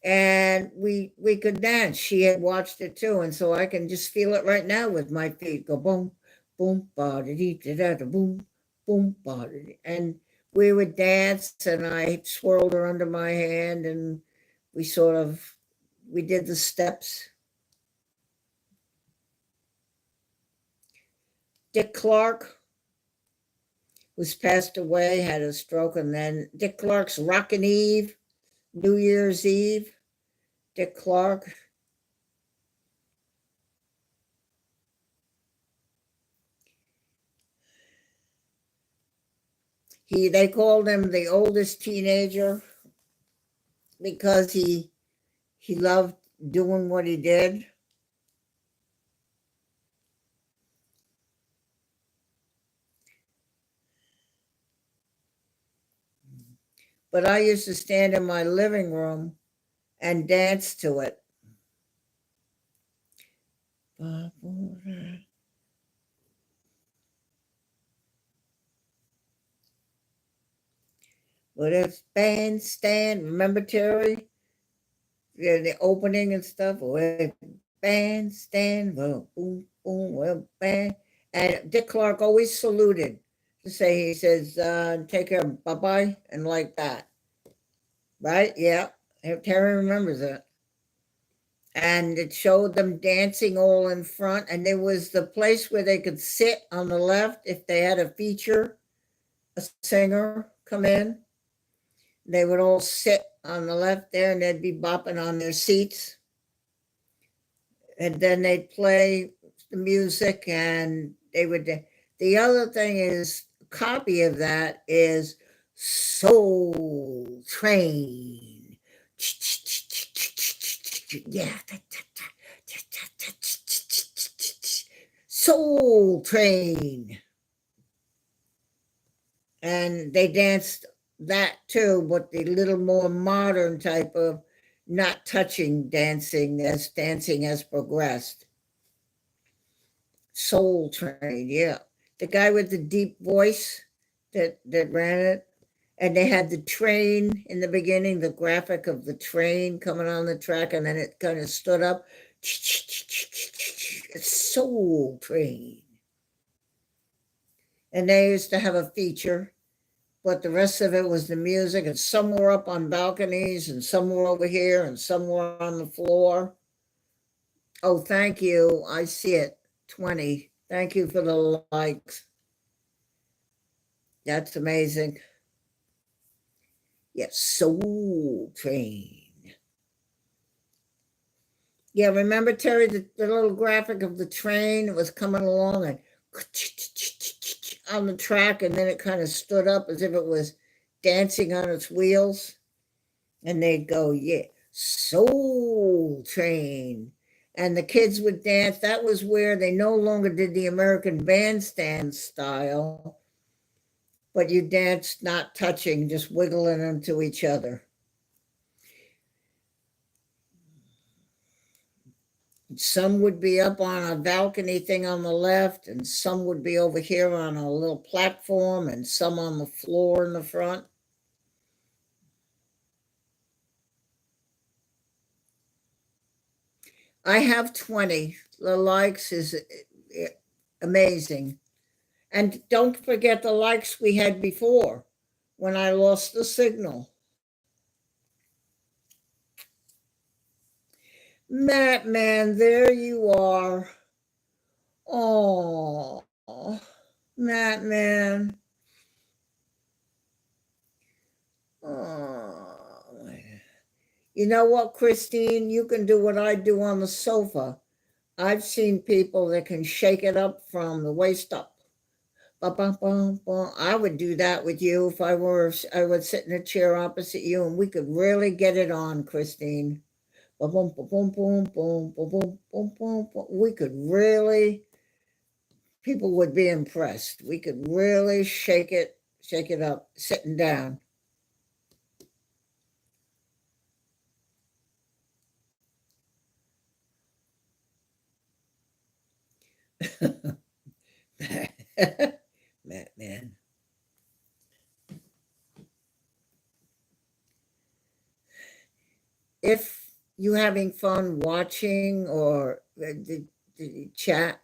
and we could dance. She had watched it too. And so I can just feel it right now with my feet go boom, boom, ba da dee da da boom, boom, ba da. And we would dance and I swirled her under my hand and we sort of we did the steps. Dick Clark, who's passed away, had a stroke, and then Dick Clark's Rockin' Eve, New Year's Eve. Dick Clark. They called him the oldest teenager because he loved doing what he did. but I used to stand in my living room and dance to it. But it's bandstand. Remember, Terry? Yeah, the opening and stuff. Well, bandstand. Well, boom, boom. Well, band. And Dick Clark always saluted to say, he says, take care, bye bye, and like that. Right? Yeah. Terry remembers it. And it showed them dancing all in front. And there was the place where they could sit on the left if they had a feature, a singer come in. They would all sit on the left there and they'd be bopping on their seats. And then they'd play the music and they would. The other thing is, a copy of that is Soul Train. Yeah. Soul Train. And they danced that too, but the little more modern type of not touching dancing as dancing has progressed. Soul Train, yeah. The guy with the deep voice that ran it. And they had the train in the beginning, the graphic of the train coming on the track, and then it kind of stood up. Soul Train. And they used to have a feature, but the rest of it was the music, and some were up on balconies, and some were over here, and some were on the floor. Oh, thank you. I see it. 20. Thank you for the likes. That's amazing. Yes, Soul Train. Yeah, remember, Terry, the little graphic of the train? It was coming along and on the track, and then it kind of stood up as if it was dancing on its wheels. And they'd go, yeah, Soul Train. And the kids would dance. That was where they no longer did the American Bandstand style, but you danced not touching, just wiggling them to each other. Some would be up on a balcony thing on the left, and some would be over here on a little platform, and some on the floor in the front. I have 20. The likes is amazing. And don't forget the likes we had before when I lost the signal. Matt, man, there you are. Oh, Matt, man. Oh, you know what, Christine? You can do what I do on the sofa. I've seen people that can shake it up from the waist up. I would do that with you if I would sit in a chair opposite you and we could really get it on, Christine. We could really, people would be impressed. We could really shake it up, sitting down. Man. If you're having fun watching or the chat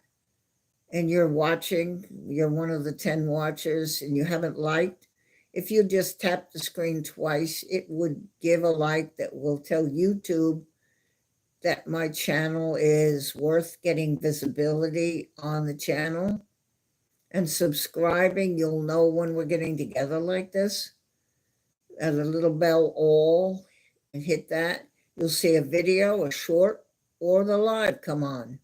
and you're watching, you're one of the 10 watchers and you haven't liked, if you just tap the screen twice, it would give a like that will tell YouTube that my channel is worth getting visibility on the channel. And subscribing, you'll know when we're getting together like this. And the little bell all, and hit that. You'll see a video, a short, or the live come on.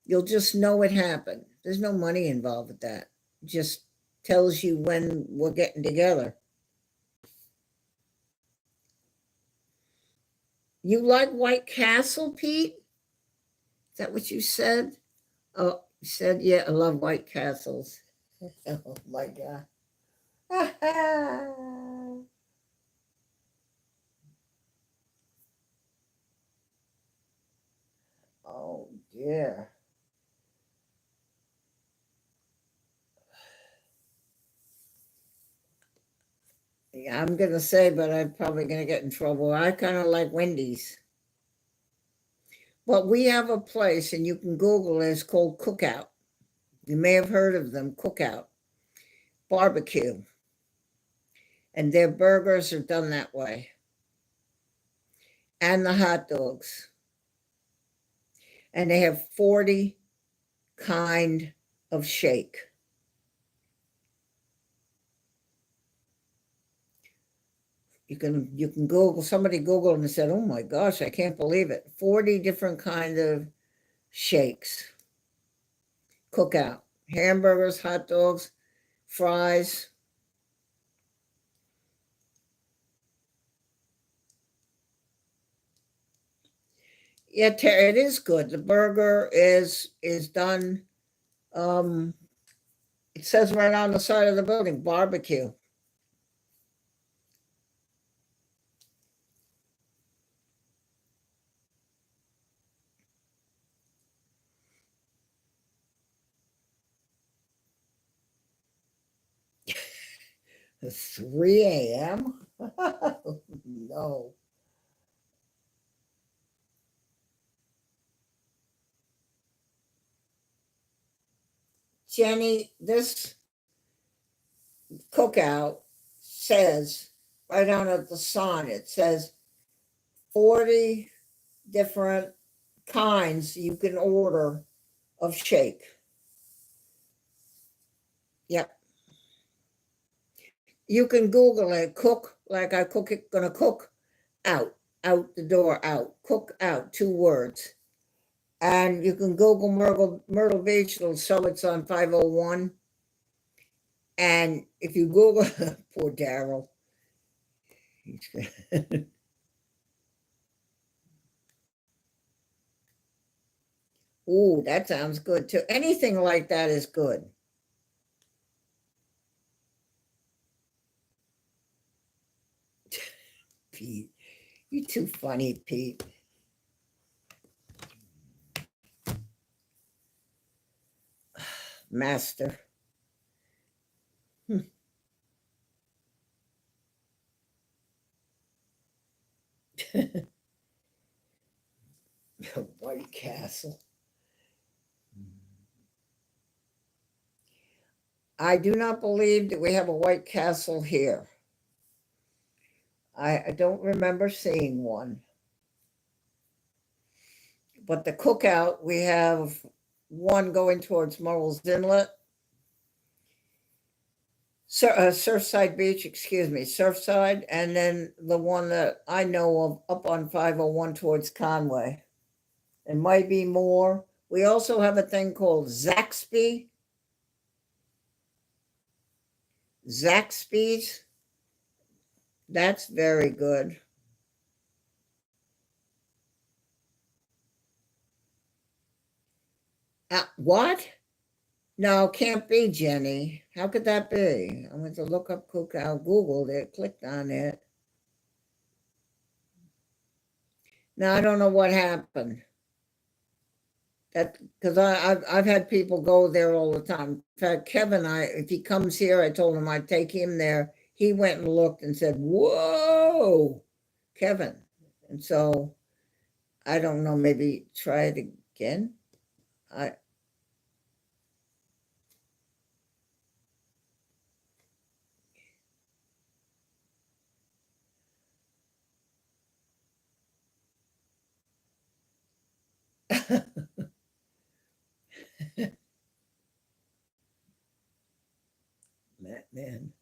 You'll just know it happened. There's no money involved with that. It just tells you when we're getting together. You like White Castle, Pete? Is that what you said? Oh, you said, yeah, I love White Castles. Oh my God. Oh dear. Yeah, I'm gonna say, but I'm probably gonna get in trouble. I kind of like Wendy's. But we have a place, and you can Google it, it's called Cookout. You may have heard of them, Cookout Barbecue. And their burgers are done that way. And the hot dogs. And they have 40 kind of shake. You can Google, somebody Googled and said, oh my gosh, I can't believe it. 40 different kind of shakes. Cookout. Hamburgers, hot dogs, fries. Yeah, it is good. The burger is done. It says right on the side of the building, barbecue. It's 3 a.m. No. Jenny, this cookout says right on at the sign, it says 40 different kinds you can order of shake. Yep. You can Google it, cook like I cook it, gonna cook out the door, out, cook out, 2 words. And you can Google Myrtle Beach, it'll show it's on 501. And if you Google, poor Daryl. Ooh, that sounds good too. Anything like that is good. Pete, you too funny, Pete. Master. White Castle. I do not believe that we have a White Castle here. I don't remember seeing one. But the cookout, we have one going towards Murrells Inlet. Surfside Beach, excuse me, Surfside, and then the one that I know of up on 501 towards Conway. There might be more. We also have a thing called Zaxby. Zaxby's. That's very good. What? No, can't be, Jenny. How could that be? I went to look up Cookout, Googled it, clicked on it. Now I don't know what happened. That because I've had people go there all the time. In fact, Kevin, if he comes here, I told him I'd take him there. He went and looked and said, "Whoa, Kevin!" And so I don't know. Maybe try it again. I man.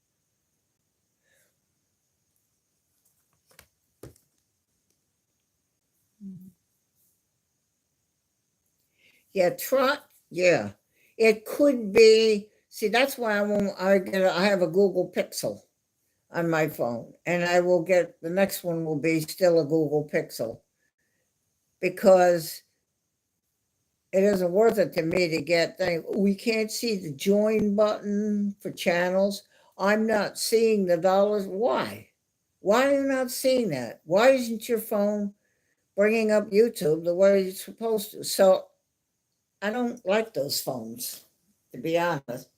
Yeah, trot. Yeah, it could be. See, that's why I won't. I have a Google Pixel on my phone, and I will get the next one will be still a Google Pixel because it isn't worth it to me to get things. We can't see the join button for channels. I'm not seeing the dollars. Why? Why are you not seeing that? Why isn't your phone bringing up YouTube the way it's supposed to? So I don't like those phones, to be honest.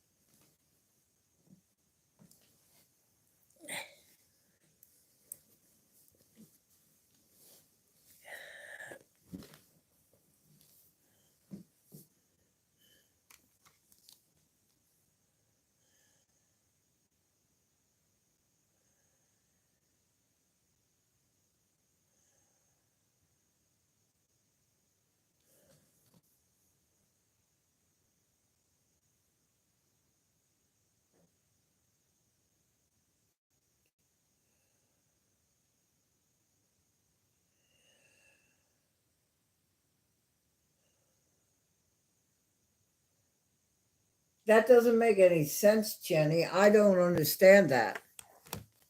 That doesn't make any sense, Jenny. I don't understand that.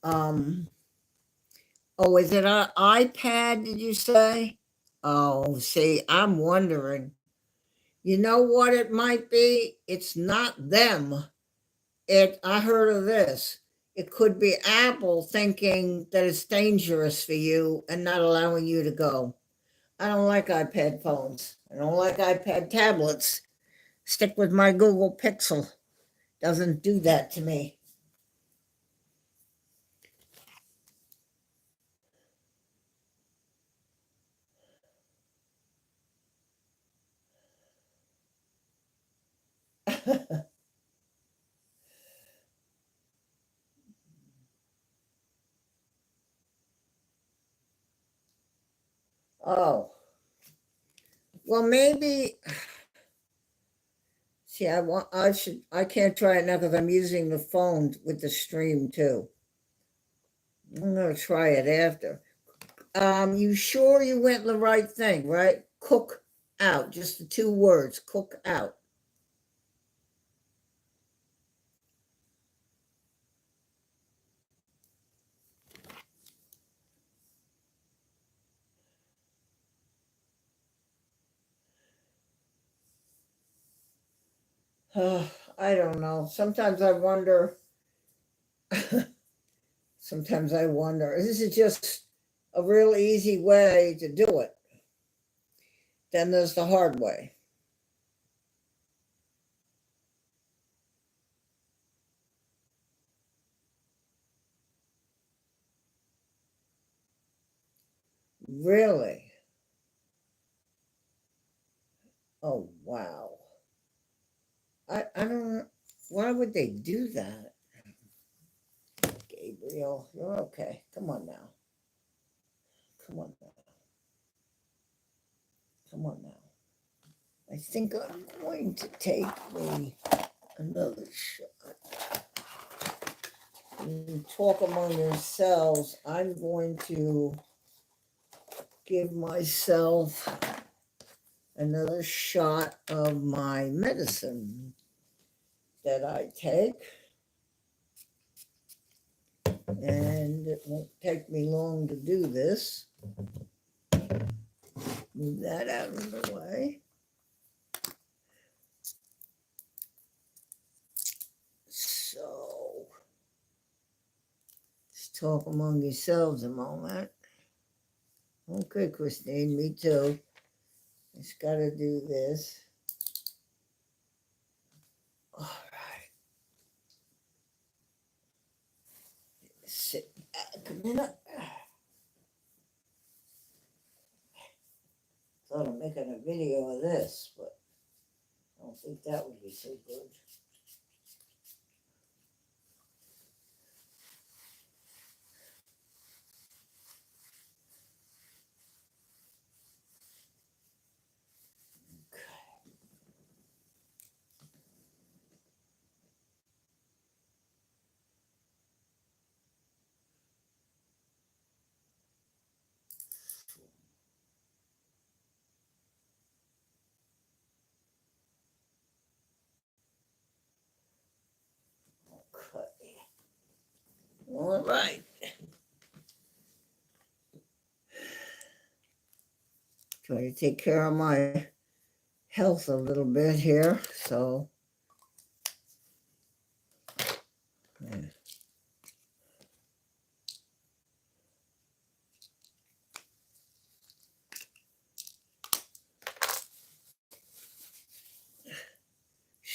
Um, oh, is it an iPad, did you say? Oh, see, I'm wondering. You know what it might be? It's not them. I heard of this. It could be Apple thinking that it's dangerous for you and not allowing you to go. I don't like iPad phones. I don't like iPad tablets. Stick with my Google Pixel. Doesn't do that to me. Oh, well, maybe. See, I can't try it now because I'm using the phone with the stream too. I'm gonna try it after. You sure you went the right thing, right? Cook out, just the two words, cook out. I don't know. Sometimes I wonder, this is just a real easy way to do it. Then there's the hard way. Really? Oh, wow. I don't know. Why would they do that? Gabriel, you're okay. Come on now. Come on now. Come on now. I think I'm going to take another shot. You talk among yourselves. I'm going to give myself another shot of my medicine that I take. And it won't take me long to do this. Move that out of the way. So, let's talk among yourselves a moment. Okay, Christine, me too. Just got to do this. All right. Sit back a minute. Thought of making a video of this, but I don't think that would be so good. Okay. All right. Try to take care of my health a little bit here. So, yeah.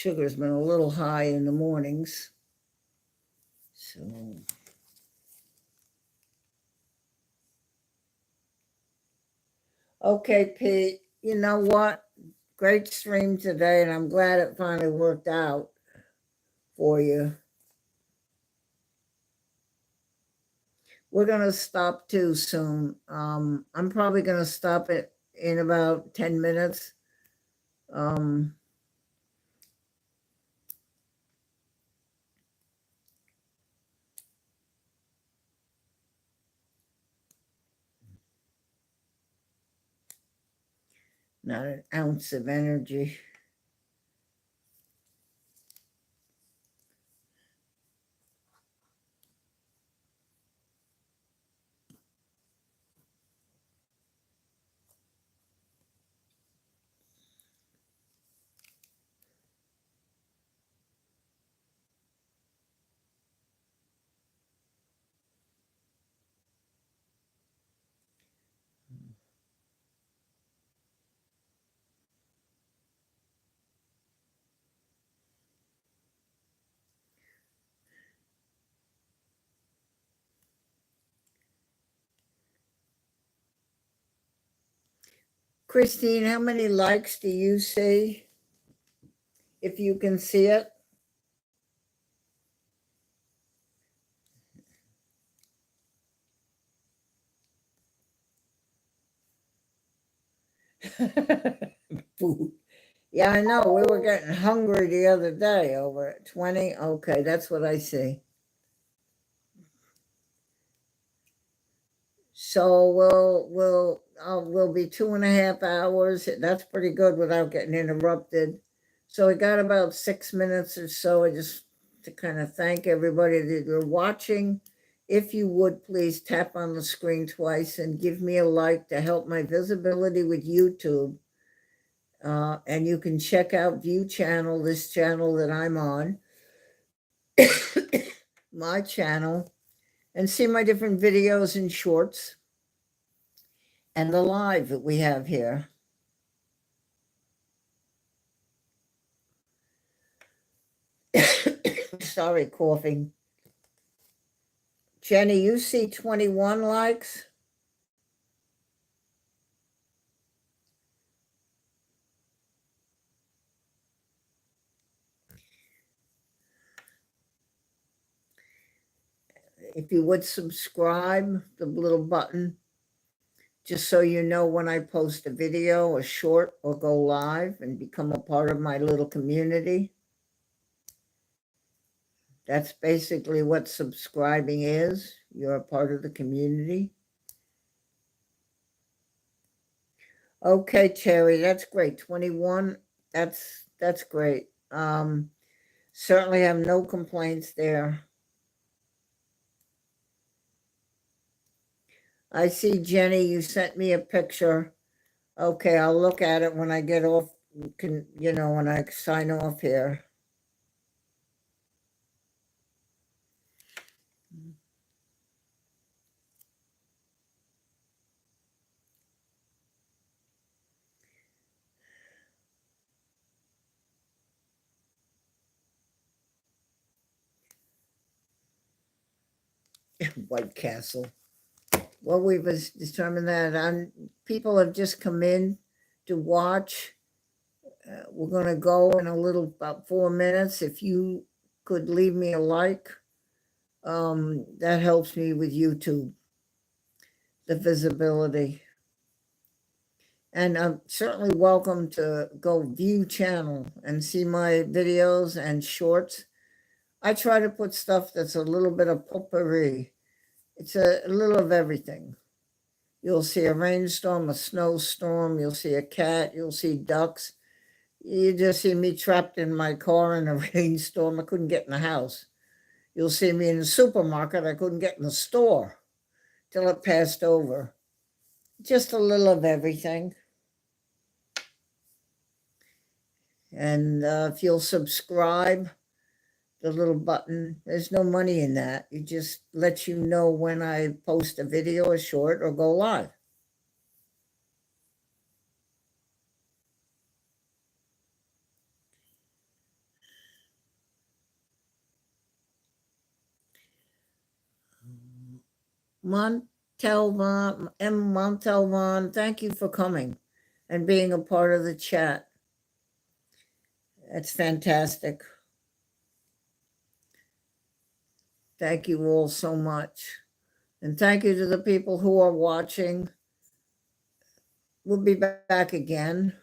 Sugar's been a little high in the mornings. So, okay, Pete, you know what? Great stream today, and I'm glad it finally worked out for you. We're going to stop too soon. I'm probably going to stop it in about 10 minutes. Not an ounce of energy. Christine, how many likes do you see? If you can see it. Food. Yeah, I know. We were getting hungry the other day over at 20. Okay, that's what I see. So we'll be 2.5 hours. That's pretty good without getting interrupted. So we got about 6 minutes or so. I just to kind of thank everybody that you're watching. If you would please tap on the screen twice and give me a like to help my visibility with YouTube. And you can check out View Channel, this channel that I'm on, my channel, and see my different videos and shorts and the live that we have here. Sorry, coughing. Jenny, you see 21 likes? If you would subscribe, the little button, just so you know when I post a video, a short, or go live and become a part of my little community. That's basically what subscribing is. You're a part of the community. Okay, Terry, that's great. 21, that's great. Certainly have no complaints there. I see, Jenny, you sent me a picture. Okay, I'll look at it when I get off, when I sign off here. White Castle. Well, we've determined that people have just come in to watch. We're going to go in about 4 minutes. If you could leave me a like, that helps me with YouTube, the visibility. And I'm certainly welcome to go View Channel and see my videos and shorts. I try to put stuff that's a little bit of potpourri. It's a little of everything. You'll see a rainstorm, a snowstorm, you'll see a cat, you'll see ducks. You just see me trapped in my car in a rainstorm. I couldn't get in the house. You'll see me in the supermarket. I couldn't get in the store till it passed over. Just a little of everything. And if you'll subscribe, the little button, there's no money in that. It just lets you know when I post a video, a short, or go live. Montalvan, M. Montalvan, thank you for coming and being a part of the chat. That's fantastic. Thank you all so much. And thank you to the people who are watching. We'll be back again.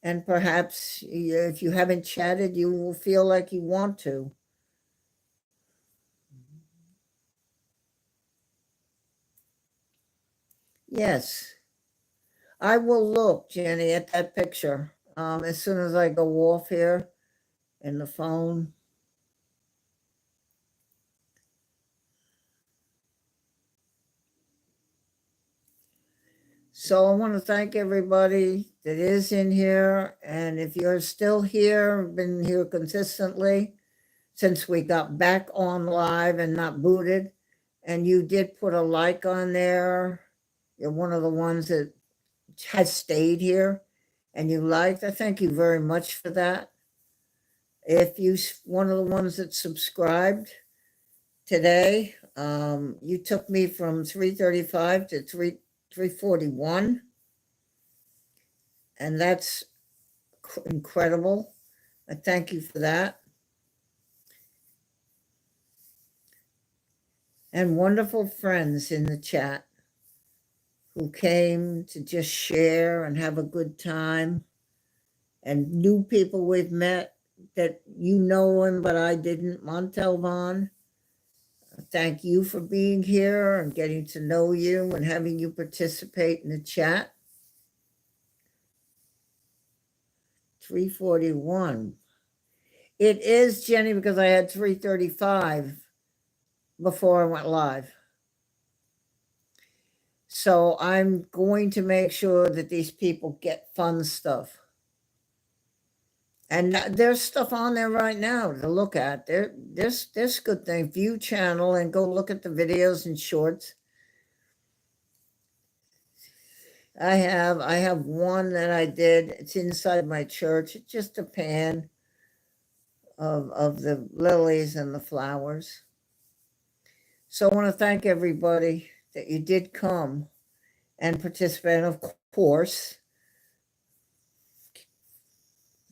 And perhaps if you haven't chatted, you will feel like you want to. Yes. I will look, Jenny, at that picture as soon as I go off here in the phone. So I want to thank everybody that is in here. And if you're still here, been here consistently since we got back on live and not booted, and you did put a like on there, you're one of the ones that has stayed here and you liked, I thank you very much for that. If you one of the ones that subscribed today, you took me from 335 to 341, and that's incredible. I thank you for that. And wonderful friends in the chat who came to just share and have a good time, and new people we've met that you know him, but I didn't. Montalvan, thank you for being here and getting to know you and having you participate in the chat. 341. It is, Jenny, because I had 335 before I went live. So I'm going to make sure that these people get fun stuff. And there's stuff on there right now to look at. There's good thing. View channel and go look at the videos and shorts. I have one that I did. It's inside my church. It's just a pan of the lilies and the flowers. So I want to thank everybody that you did come and participate. And of course,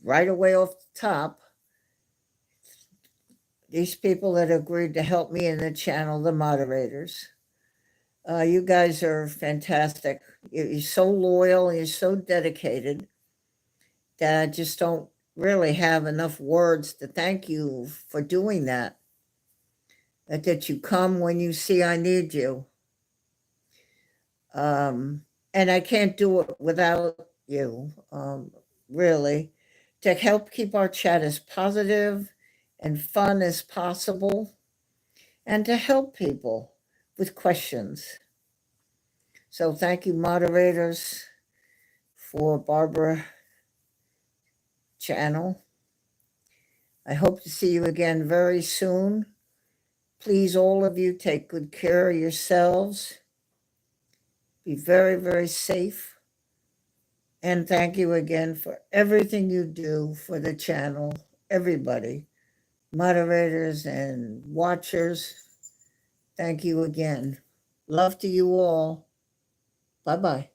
right away off the top, these people that agreed to help me in the channel, the moderators. You guys are fantastic. You're so loyal and you're so dedicated that I just don't really have enough words to thank you for doing that. That you come when you see I need you. And I can't do it without you, really, to help keep our chat as positive and fun as possible, and to help people with questions. So thank you, moderators, for Barbara channel. I hope to see you again very soon. Please, all of you, take good care of yourselves. Be very, very safe. And thank you again for everything you do for the channel, everybody, moderators and watchers. Thank you again. Love to you all. Bye-bye.